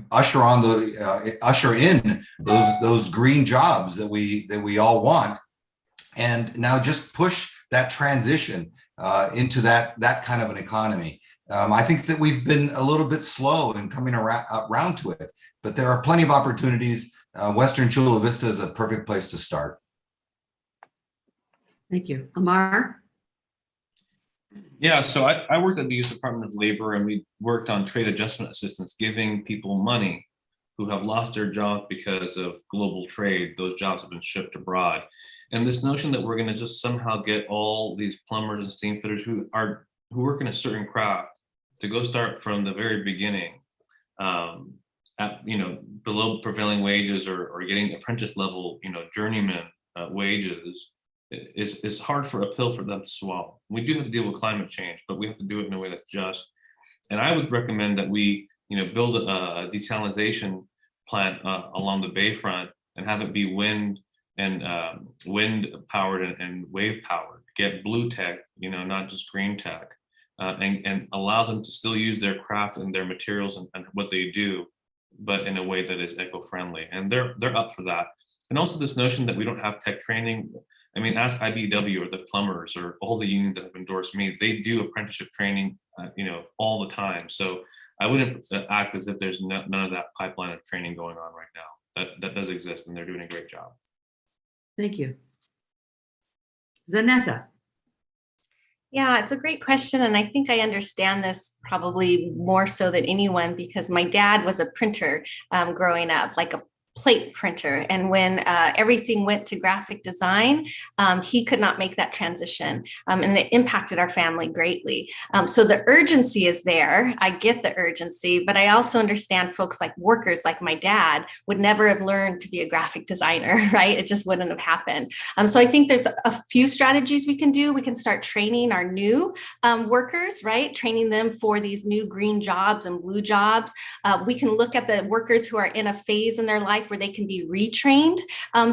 usher in those green jobs that we all want. And now just push that transition into that kind of an economy. I think that we've been a little bit slow in coming around to it, but there are plenty of opportunities. Western Chula Vista is a perfect place to start. Thank you. Amar? Yeah, so I worked at the U.S. Department of Labor, and we worked on trade adjustment assistance, giving people money who have lost their jobs because of global trade. Those jobs have been shipped abroad. And this notion that we're going to just somehow get all these plumbers and steam fitters who work in a certain craft to go start from the very beginning at below prevailing wages or getting apprentice level journeyman wages is hard for a pill for them to swallow. We do have to deal with climate change, but we have to do it in a way that's just. And I would recommend that we build a desalination plant along the bayfront and have it be wind powered and wave powered. Get blue tech, not just green tech, and allow them to still use their craft and their materials and what they do, but in a way that is eco-friendly. And they're up for that. And also this notion that we don't have tech training. I mean, ask IBEW or the plumbers or all the unions that have endorsed me. They do apprenticeship training, all the time. So I wouldn't act as if there's none of that pipeline of training going on right now. That does exist, and they're doing a great job. Thank you. Zanetta. Yeah, it's a great question. And I think I understand this probably more so than anyone because my dad was a printer growing up, like a plate printer. And when everything went to graphic design, he could not make that transition. And it impacted our family greatly. So the urgency is there. I get the urgency, but I also understand folks like workers like my dad would never have learned to be a graphic designer, right? It just wouldn't have happened. So I think there's a few strategies we can do. We can start training our new workers, right? Training them for these new green jobs and blue jobs. We can look at the workers who are in a phase in their life where they can be retrained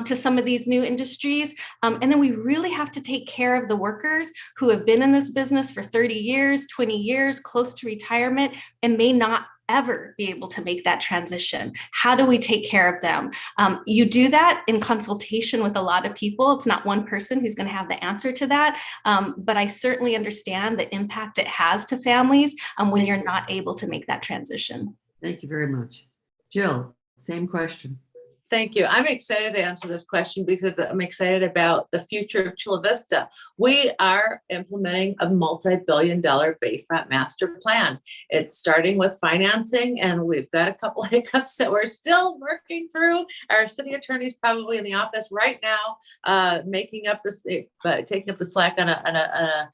to some of these new industries. And then we really have to take care of the workers who have been in this business for 30 years, 20 years, close to retirement, and may not ever be able to make that transition. How do we take care of them? You do that in consultation with a lot of people. It's not one person who's going to have the answer to that. But I certainly understand the impact it has to families when you're not able to make that transition. Thank you very much. Jill, same question. Thank you. I'm excited to answer this question because I'm excited about the future of Chula Vista. We are implementing a multi-billion-dollar Bayfront master plan. It's starting with financing, and we've got a couple of hiccups that we're still working through. Our city attorney's probably in the office right now, taking up the slack on a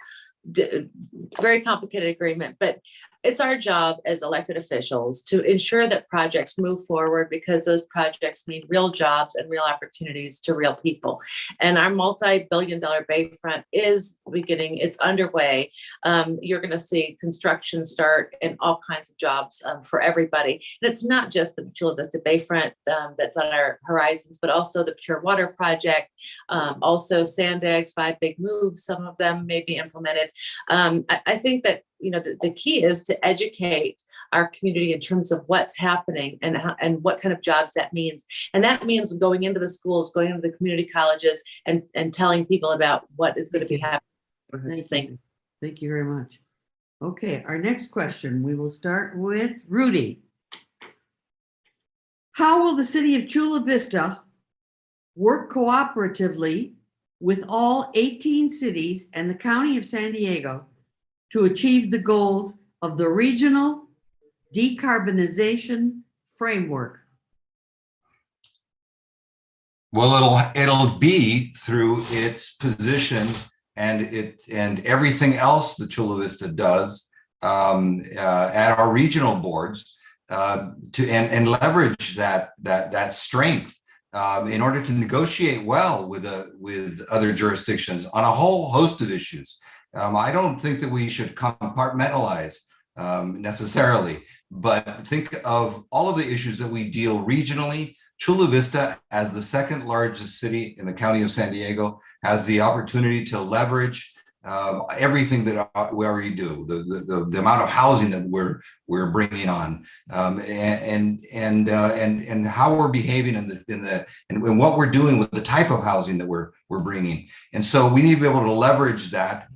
very complicated agreement. But it's our job as elected officials to ensure that projects move forward because those projects mean real jobs and real opportunities to real people. And our multi-billion-dollar Bayfront is beginning, it's underway. You're going to see construction start and all kinds of jobs for everybody. And it's not just the Chula Vista Bayfront that's on our horizons, but also the Pure Water Project, also Sandeg's 5 big moves, some of them may be implemented. I think that the key is to educate our community in terms of what's happening and what kind of jobs that means. And that means going into the schools, going into the community colleges and telling people about what is going to be happening Thank you. Thank you very much. Okay, our next question, we will start with Rudy. How will the city of Chula Vista work cooperatively with all 18 cities and the county of San Diego to achieve the goals of the regional decarbonization framework? Well, it'll be through its position and everything else that Chula Vista does at our regional boards and leverage that strength in order to negotiate well with other jurisdictions on a whole host of issues. I don't think that we should compartmentalize necessarily, but think of all of the issues that we deal regionally. Chula Vista, as the second largest city in the county of San Diego, has the opportunity to leverage everything that we already do, the amount of housing that we're bringing on, and how we're behaving and what we're doing with the type of housing that we're bringing. And so we need to be able to leverage that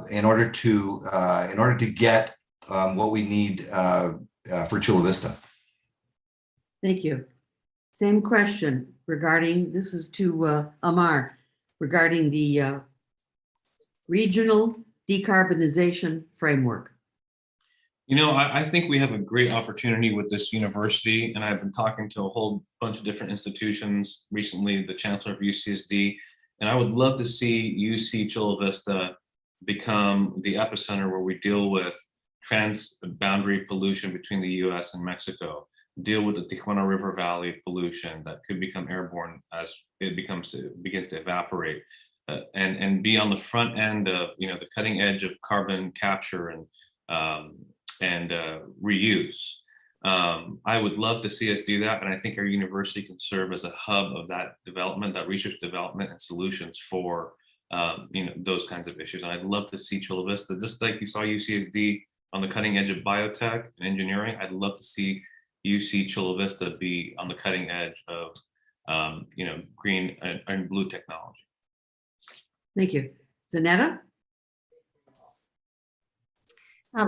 in order to get what we need for Chula Vista. Thank you. Same question regarding, this is to Amar, regarding the regional decarbonization framework. You know, I think we have a great opportunity with this university, and I've been talking to a whole bunch of different institutions recently, the chancellor of UCSD, and I would love to see UC Chula Vista become the epicenter where we deal with trans-boundary pollution between the US and Mexico, deal with the Tijuana River Valley pollution that could become airborne as it begins to evaporate, and be on the front end of, you know, the cutting edge of carbon capture and reuse. I would love to see us do that, and I think our university can serve as a hub of that development, that research development and solutions for you know, those kinds of issues. And I'd love to see Chula Vista, just like you saw UCSD on the cutting edge of biotech and engineering. I'd love to see UC Chula Vista be on the cutting edge of you know, green and blue technology. Thank you. Zanetta?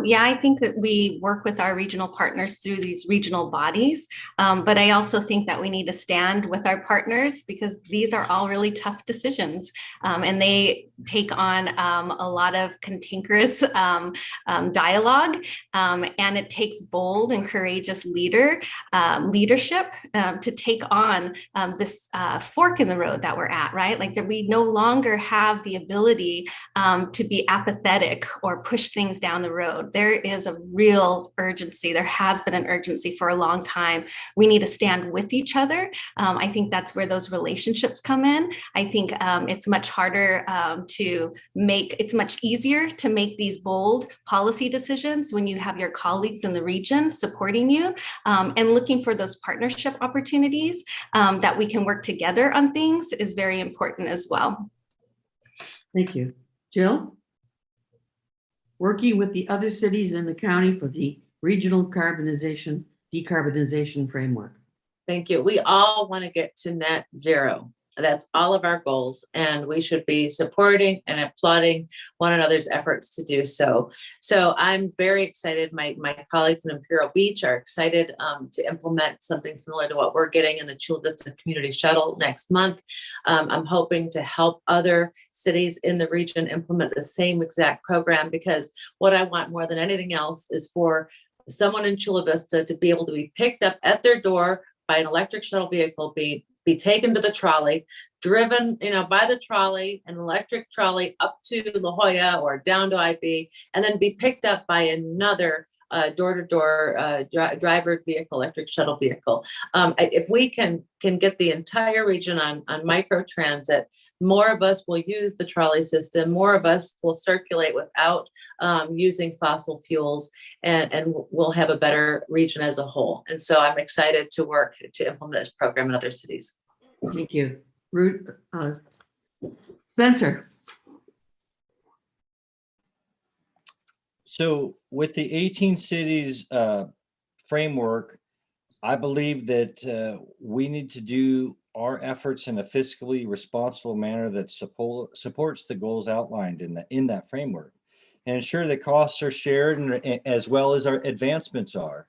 Yeah, I think that we work with our regional partners through these regional bodies, but I also think that we need to stand with our partners because these are all really tough decisions, and they take on a lot of cantankerous dialogue, and it takes bold and courageous leadership to take on this fork in the road that we're at, right? Like that we no longer have the ability to be apathetic or push things down the road. There is a real urgency. There has been an urgency for a long time. We need to stand with each other. I think that's where those relationships come in. I think it's much harder it's much easier to make these bold policy decisions when you have your colleagues in the region supporting you, and looking for those partnership opportunities that we can work together on things is very important as well. Thank you. Jill? Working with the other cities in the county for the regional decarbonization framework. Thank you. We all want to get to net zero. That's all of our goals, and we should be supporting and applauding one another's efforts to do so. So I'm very excited. My colleagues in Imperial Beach are excited to implement something similar to what we're getting in the Chula Vista Community Shuttle next month. I'm hoping to help other cities in the region implement the same exact program, because what I want more than anything else is for someone in Chula Vista to be able to be picked up at their door by an electric shuttle vehicle, be taken to the trolley, driven, you know, by the trolley, an electric trolley up to La Jolla or down to IB, and then be picked up by another door-to-door driver vehicle, electric shuttle vehicle. If we can get the entire region on micro transit, more of us will use the trolley system, more of us will circulate without using fossil fuels, and we'll have a better region as a whole. And so I'm excited to work to implement this program in other cities. Thank you. Spencer? So with the 18 cities framework, I believe that we need to do our efforts in a fiscally responsible manner that supports the goals outlined in that framework, and ensure that costs are shared and as well as our advancements are.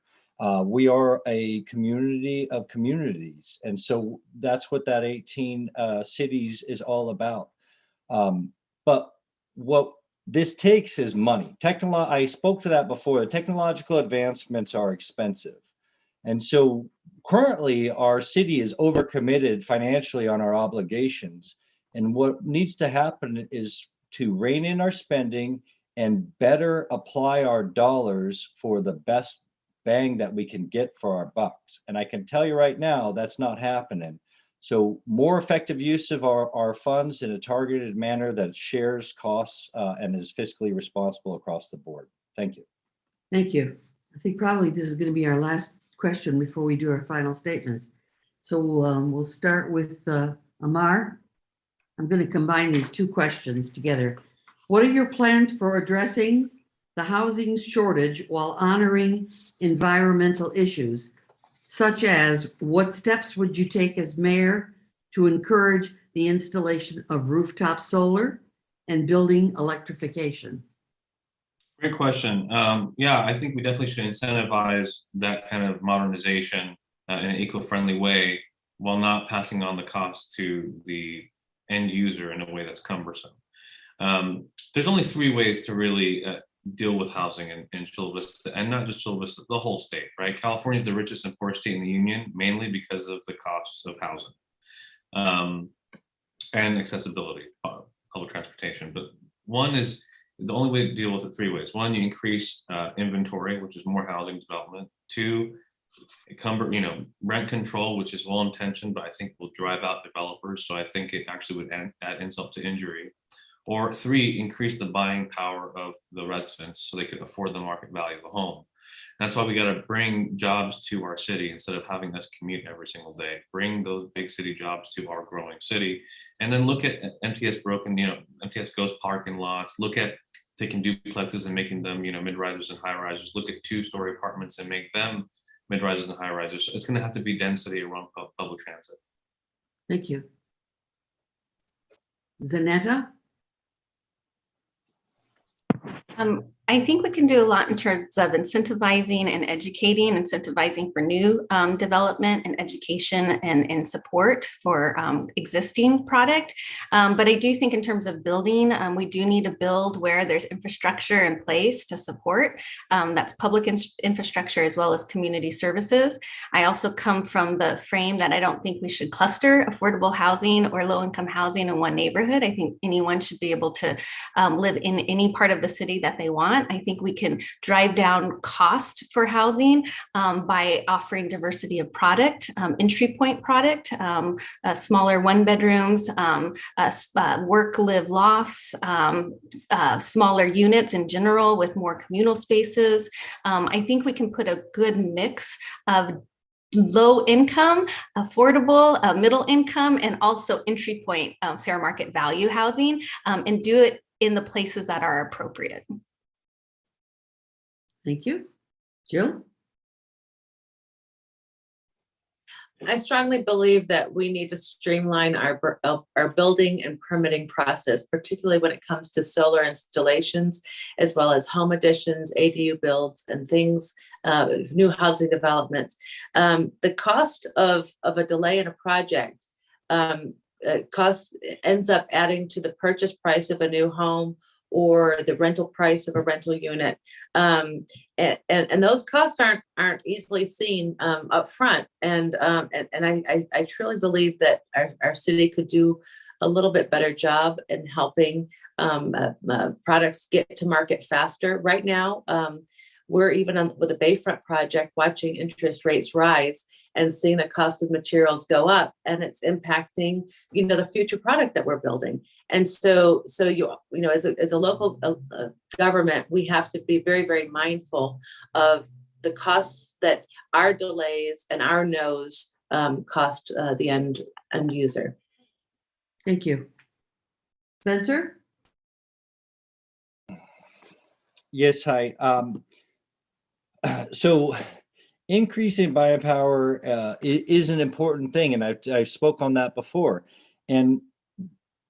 We are a community of communities, and so that's what that 18 cities is all about. But what this takes is money. I spoke to that before. The technological advancements are expensive. And so currently our city is overcommitted financially on our obligations. And what needs to happen is to rein in our spending and better apply our dollars for the best bang that we can get for our bucks. And I can tell you right now, that's not happening. So more effective use of our funds in a targeted manner that shares costs and is fiscally responsible across the board. Thank you. Thank you. I think probably this is going to be our last question before we do our final statements. So we'll start with Amar. I'm going to combine these two questions together. What are your plans for addressing the housing shortage while honoring environmental issues, such as what steps would you take as mayor to encourage the installation of rooftop solar and building electrification? Great question. Yeah, I think we definitely should incentivize that kind of modernization in an eco-friendly way while not passing on the cost to the end user in a way that's cumbersome. There's only 3 ways to really deal with housing in Chula Vista, and not just Chula Vista, the whole state, right? California is the richest and poorest state in the union, mainly because of the costs of housing and accessibility, public transportation. But one is, the only way to deal with it 3 ways. 1, you increase inventory, which is more housing development. 2, rent control, which is well-intentioned, but I think will drive out developers. So I think it actually would add insult to injury. Or 3, increase the buying power of the residents so they could afford the market value of a home. That's why we got to bring jobs to our city instead of having us commute every single day. Bring those big city jobs to our growing city, and then look at MTS MTS ghost parking lots. Look at taking duplexes and making them, mid-risers and high-risers. Look at 2-story apartments and make them mid-risers and high-risers. So it's going to have to be density around public transit. Thank you. Zanetta? I think we can do a lot in terms of incentivizing and educating, incentivizing for new development and education and support for existing product. But I do think in terms of building, we do need to build where there's infrastructure in place to support. That's public infrastructure as well as community services. I also come from the frame that I don't think we should cluster affordable housing or low-income housing in one neighborhood. I think anyone should be able to live in any part of the city that they want. I think we can drive down cost for housing by offering diversity of product, entry point product, smaller 1-bedrooms, work-live lofts, smaller units in general with more communal spaces. I think we can put a good mix of low income, affordable, middle income, and also entry point fair market value housing, and do it in the places that are appropriate. Thank you. Jill? I strongly believe that we need to streamline our building and permitting process, particularly when it comes to solar installations, as well as home additions, ADU builds, and things, new housing developments. The cost of a delay in a project cost ends up adding to the purchase price of a new home or the rental price of a rental unit. And those costs aren't easily seen up front. And I truly believe that our city could do a little bit better job in helping products get to market faster. Right now, we're even with the Bayfront project watching interest rates rise and seeing the cost of materials go up, and it's impacting, the future product that we're building. And so as a local government, we have to be very, very mindful of the costs that our delays and our no's cost the end user. Thank you. Spencer? Yes, hi. So increasing buying power is an important thing, and I've spoke on that before. And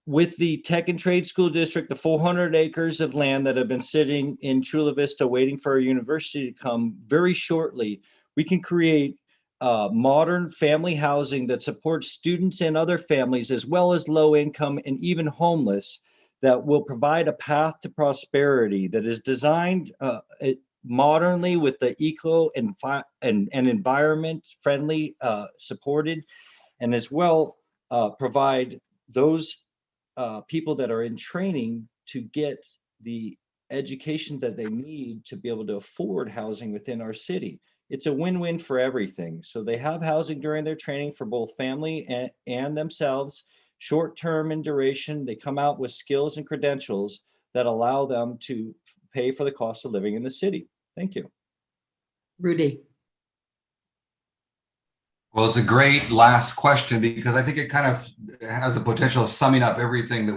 with the Tech and Trade School District, the 400 acres of land that have been sitting in Chula Vista waiting for a university to come very shortly, we can create modern family housing that supports students and other families, as well as low income and even homeless, that will provide a path to prosperity that is designed modernly with the eco and environment friendly supported, and as well provide those people that are in training to get the education that they need to be able to afford housing within our city. It's a win-win for everything. So they have housing during their training for both family and themselves, short-term in duration. They come out with skills and credentials that allow them to pay for the cost of living in the city. Thank you. Rudy. Well, it's a great last question because I think it kind of has the potential of summing up everything that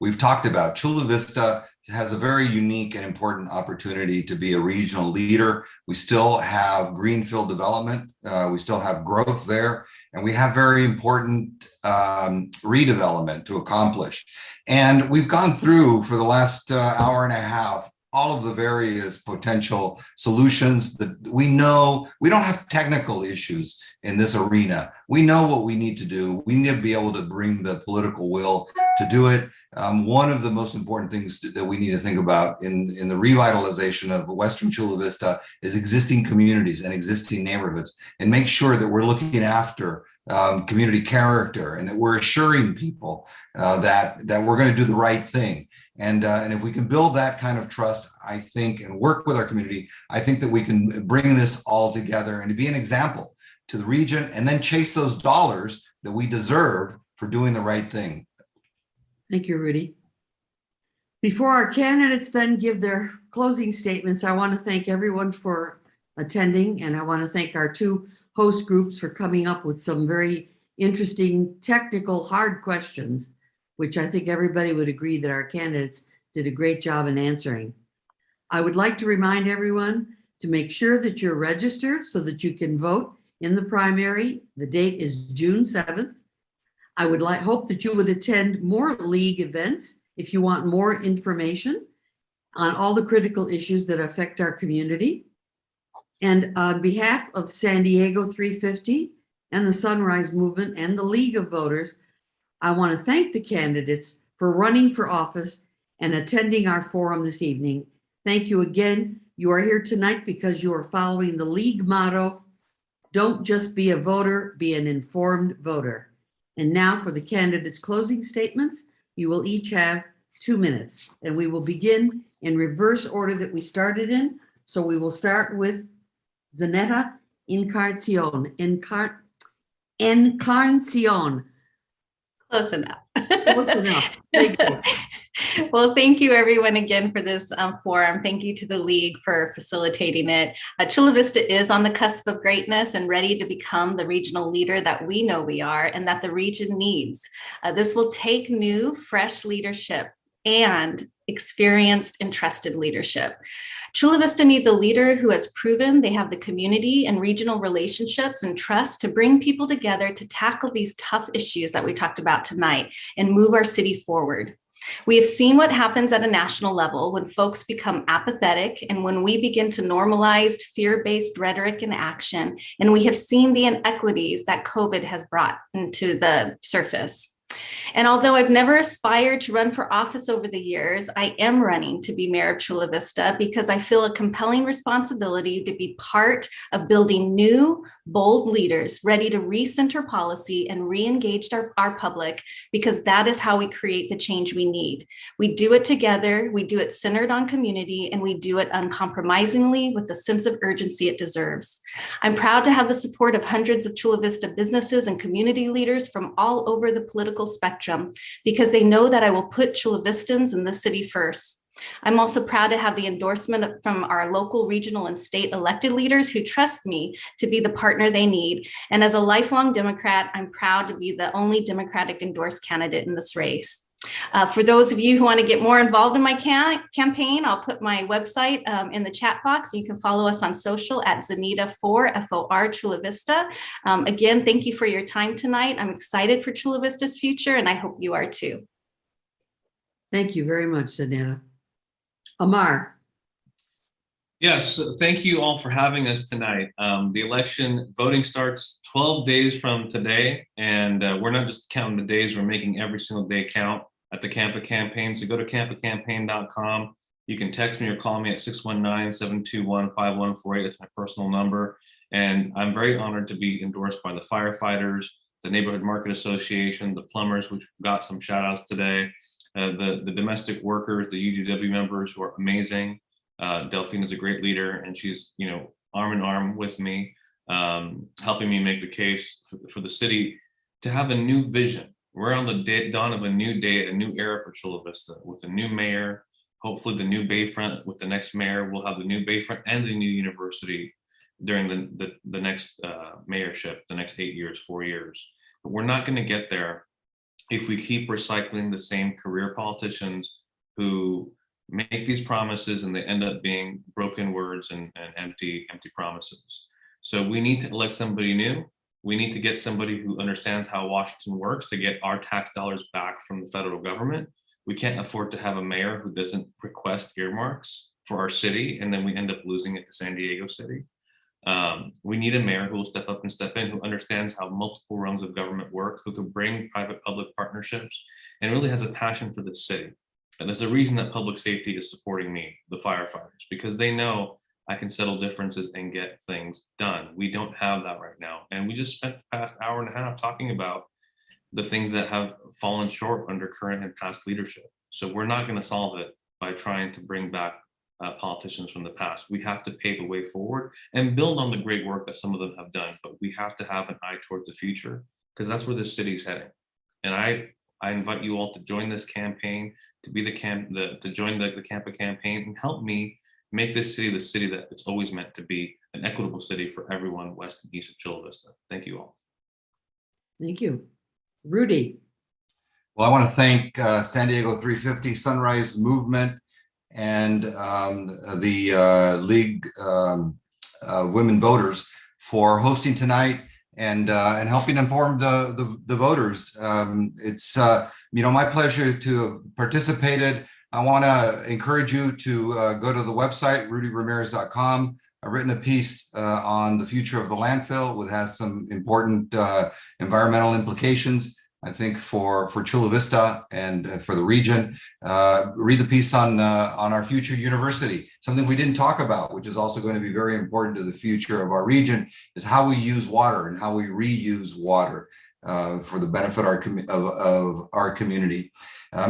we've talked about. Chula Vista has a very unique and important opportunity to be a regional leader. We still have greenfield development. We still have growth there, and we have very important redevelopment to accomplish. And we've gone through for the last hour and a half all of the various potential solutions that we know. We don't have technical issues in this arena. We know what we need to do. We need to be able to bring the political will to do it. One of the most important things that we need to think about in the revitalization of Western Chula Vista is existing communities and existing neighborhoods, and make sure that we're looking after community character and that we're assuring people that we're going to do the right thing. And if we can build that kind of trust, I think, and work with our community, I think that we can bring this all together and to be an example to the region, and then chase those dollars that we deserve for doing the right thing. Thank you, Rudy. Before our candidates then give their closing statements, I want to thank everyone for attending, and I want to thank our two host groups for coming up with some very interesting, technical, hard questions, which I think everybody would agree that our candidates did a great job in answering. I would like to remind everyone to make sure that you're registered so that you can vote in the primary. The date is June 7th. I would hope that you would attend more league events if you want more information on all the critical issues that affect our community. And on behalf of San Diego 350 and the Sunrise Movement and the League of Voters, I want to thank the candidates for running for office and attending our forum this evening. Thank you again. You are here tonight because you are following the League motto, don't just be a voter, be an informed voter. And now for the candidates' closing statements, you will each have 2 minutes, and we will begin in reverse order that we started in. So we will start with Zanetta Encarnacion. Close enough. Close enough. Thank you. Well, thank you everyone again for this forum. Thank you to the League for facilitating it. Chula Vista is on the cusp of greatness and ready to become the regional leader that we know we are and that the region needs. This will take new, fresh leadership and experienced and trusted leadership. Chula Vista needs a leader who has proven they have the community and regional relationships and trust to bring people together to tackle these tough issues that we talked about tonight and move our city forward. We have seen what happens at a national level when folks become apathetic and when we begin to normalize fear-based rhetoric and action, and we have seen the inequities that COVID has brought into the surface. And although I've never aspired to run for office over the years, I am running to be mayor of Chula Vista because I feel a compelling responsibility to be part of building new, bold leaders ready to recenter policy and re-engage our public, because that is how we create the change we need. We do it together, we do it centered on community, and we do it uncompromisingly with the sense of urgency it deserves. I'm proud to have the support of hundreds of Chula Vista businesses and community leaders from all over the political spectrum, because they know that I will put Chula Vistans and the city first. I'm also proud to have the endorsement from our local, regional, and state elected leaders who trust me to be the partner they need. And as a lifelong Democrat, I'm proud to be the only Democratic endorsed candidate in this race. For those of you who want to get more involved in my campaign, I'll put my website in the chat box. You can follow us on social at Zanita4, FOR, Chula Vista. Again, thank you for your time tonight. I'm excited for Chula Vista's future, and I hope you are too. Thank you very much, Zanetta. Amar. Yes, thank you all for having us tonight. The election voting starts 12 days from today, and we're not just counting the days, we're making every single day count at the Campa Campaign. So go to campacampaign.com. You can text me or call me at 619-721-5148. That's my personal number. And I'm very honored to be endorsed by the firefighters, the Neighborhood Market Association, the plumbers, which got some shout outs today, the domestic workers, the UDW members who are amazing. Delphine is a great leader, and she's, arm in arm with me, helping me make the case for the city to have a new vision. We're on the dawn of a new day, a new era for Chula Vista with a new mayor, hopefully the new Bayfront with the next mayor. We'll have the new Bayfront and the new university during the next mayorship, the next 8 years, 4 years. But we're not going to get there if we keep recycling the same career politicians who make these promises and they end up being broken words and empty promises. So we need to elect somebody new. We need to get somebody who understands how Washington works to get our tax dollars back from the federal government. We can't afford to have a mayor who doesn't request earmarks for our city, and then we end up losing it to San Diego City. We need a mayor who will step up and step in, who understands how multiple rungs of government work, who can bring private-public partnerships, and really has a passion for the city. And there's a reason that public safety is supporting me, the firefighters, because they know I can settle differences and get things done. We don't have that right now. And we just spent the past hour and a half talking about the things that have fallen short under current and past leadership. So we're not going to solve it by trying to bring back politicians from the past. We have to pave a way forward and build on the great work that some of them have done, but we have to have an eye towards the future, because that's where this city's heading. And I invite you all to join this campaign, to be to join the Campa campaign and help me make this city the city that it's always meant to be, an equitable city for everyone west and east of Chula Vista. Thank you all. Thank you. Rudy. Well, I want to thank San Diego 350 Sunrise Movement and the League Women Voters for hosting tonight and helping inform the voters. It's my pleasure to have participated. I want to encourage you to go to the website rudyramirez.com. I've written a piece on the future of the landfill, which has some important environmental implications, I think, for Chula Vista and for the region. Read the piece on our future university. Something we didn't talk about, which is also going to be very important to the future of our region, is how we use water and how we reuse water for the benefit of our community.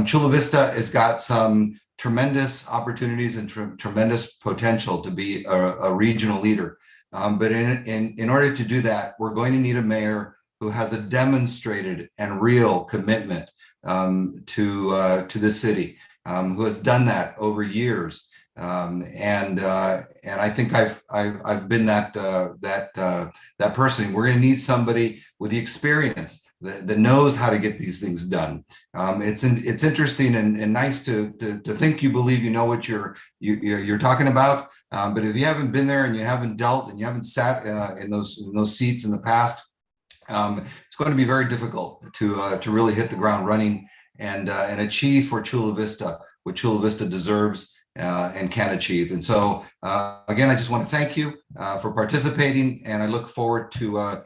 Chula Vista has got some tremendous opportunities and tremendous potential to be a regional leader. But in order to do that, we're going to need a mayor who has a demonstrated and real commitment to the city, who has done that over years. And I think I've been that person. We're going to need somebody with the experience that knows how to get these things done. It's interesting and nice to think you believe you know what you're talking about, but if you haven't been there and you haven't dealt and you haven't sat in those seats in the past, it's going to be very difficult to really hit the ground running and achieve for Chula Vista what Chula Vista deserves and can achieve. And so again, I just want to thank you for participating, and I look forward to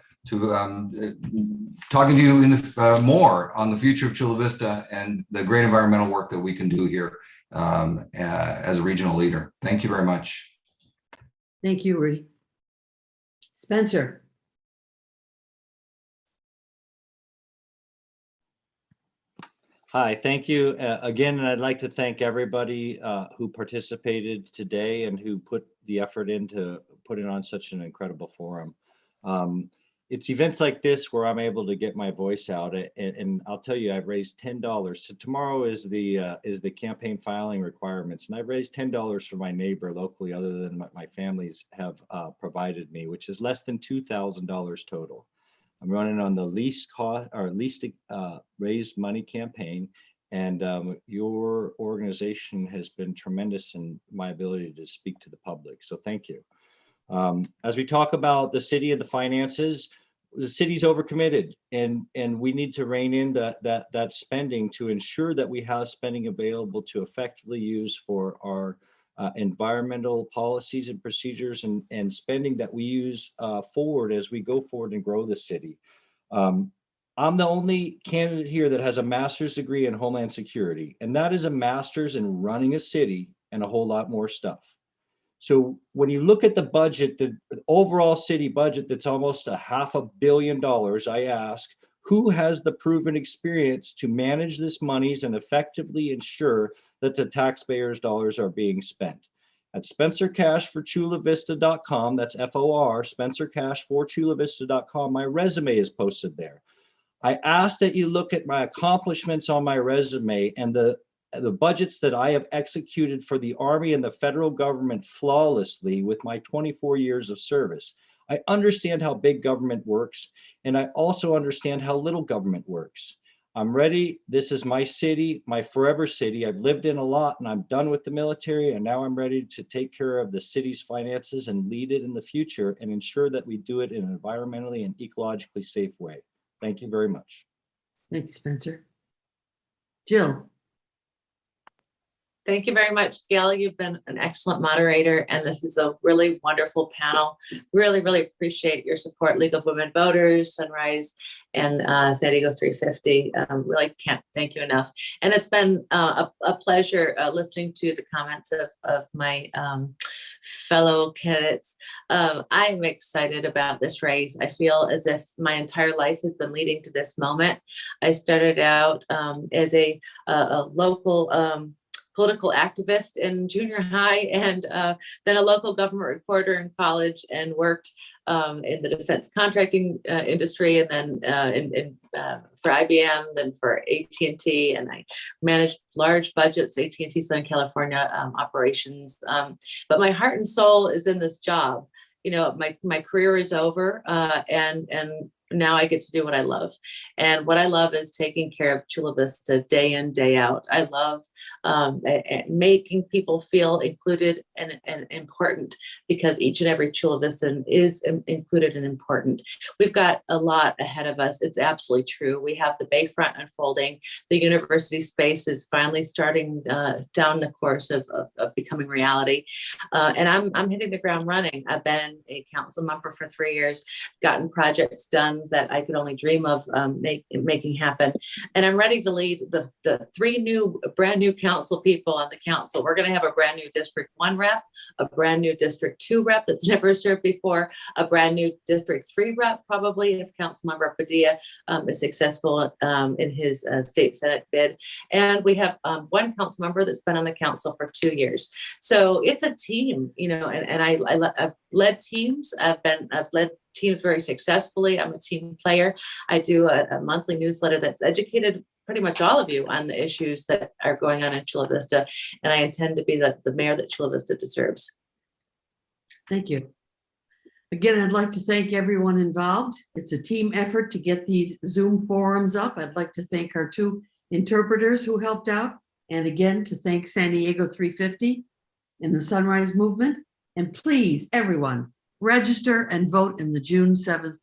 talking to you more on the future of Chula Vista and the great environmental work that we can do here as a regional leader. Thank you very much. Thank you, Rudy. Spencer. Hi, thank you again, and I'd like to thank everybody who participated today and who put the effort into putting on such an incredible forum. it's events like this where I'm able to get my voice out. And I'll tell you, I've raised $10. So tomorrow is the campaign filing requirements, and I've raised $10 for my neighbor locally, other than my families have provided me, which is less than $2,000 total. I'm running on the least cost or least raised money campaign, and your organization has been tremendous in my ability to speak to the public. So thank you. As we talk about the city and the finances, the city's overcommitted, and we need to rein in that spending to ensure that we have spending available to effectively use for our environmental policies and procedures, and spending that we use forward as we go forward and grow the city. I'm the only candidate here that has a master's degree in Homeland Security, and that is a master's in running a city and a whole lot more stuff. So when you look at the budget, the overall city budget, that's almost $500 million, I ask, who has the proven experience to manage this monies and effectively ensure that the taxpayers' dollars are being spent? At Spencer Cash for ChulaVista.com, that's FOR, Spencer Cash for ChulaVista.com, my resume is posted there. I ask that you look at my accomplishments on my resume and the budgets that I have executed for the Army and the federal government flawlessly with my 24 years of service. I understand how big government works, and I also understand how little government works. I'm ready. This is my city, my forever city. I've lived in a lot, and I'm done with the military, and now I'm ready to take care of the city's finances and lead it in the future and ensure that we do it in an environmentally and ecologically safe way. Thank you very much. Thank you, Spencer. Jill. Thank you very much, Gail. You've been an excellent moderator, and this is a really wonderful panel. Really, really appreciate your support, League of Women Voters, Sunrise, and San Diego 350. Really can't thank you enough. And it's been a pleasure listening to the comments of my fellow candidates. I'm excited about this race. I feel as if my entire life has been leading to this moment. I started out as a local political activist in junior high, and then a local government reporter in college, and worked in the defense contracting industry, and then for IBM, then for AT&T, and I managed large budgets, AT&T Southern California operations. But my heart and soul is in this job. You know, my career is over, and now I get to do what I love. And what I love is taking care of Chula Vista day in, day out. I love making people feel included and important, because each and every Chula Vistan is included and important. We've got a lot ahead of us. It's absolutely true. We have the Bayfront unfolding. The university space is finally starting down the course of becoming reality. And I'm hitting the ground running. I've been a council member for 3 years, gotten projects done that I could only dream of making happen. And I'm ready to lead the 3 brand new council people on the council. We're going to have a brand new District 1 rep, a brand new District 2 rep that's never served before, a brand new District 3 rep, probably, if Councilmember Padilla is successful in his state Senate bid. And we have 1 council member that's been on the council for 2 years. So it's a team, you know, and I've led teams. I've led teams very successfully. I'm a team player. I do a monthly newsletter that's educated pretty much all of you on the issues that are going on in Chula Vista. And I intend to be the mayor that Chula Vista deserves. Thank you. Again, I'd like to thank everyone involved. It's a team effort to get these Zoom forums up. I'd like to thank our 2 interpreters who helped out. And again, to thank San Diego 350 and the Sunrise Movement. And please, everyone, register and vote in the June 7th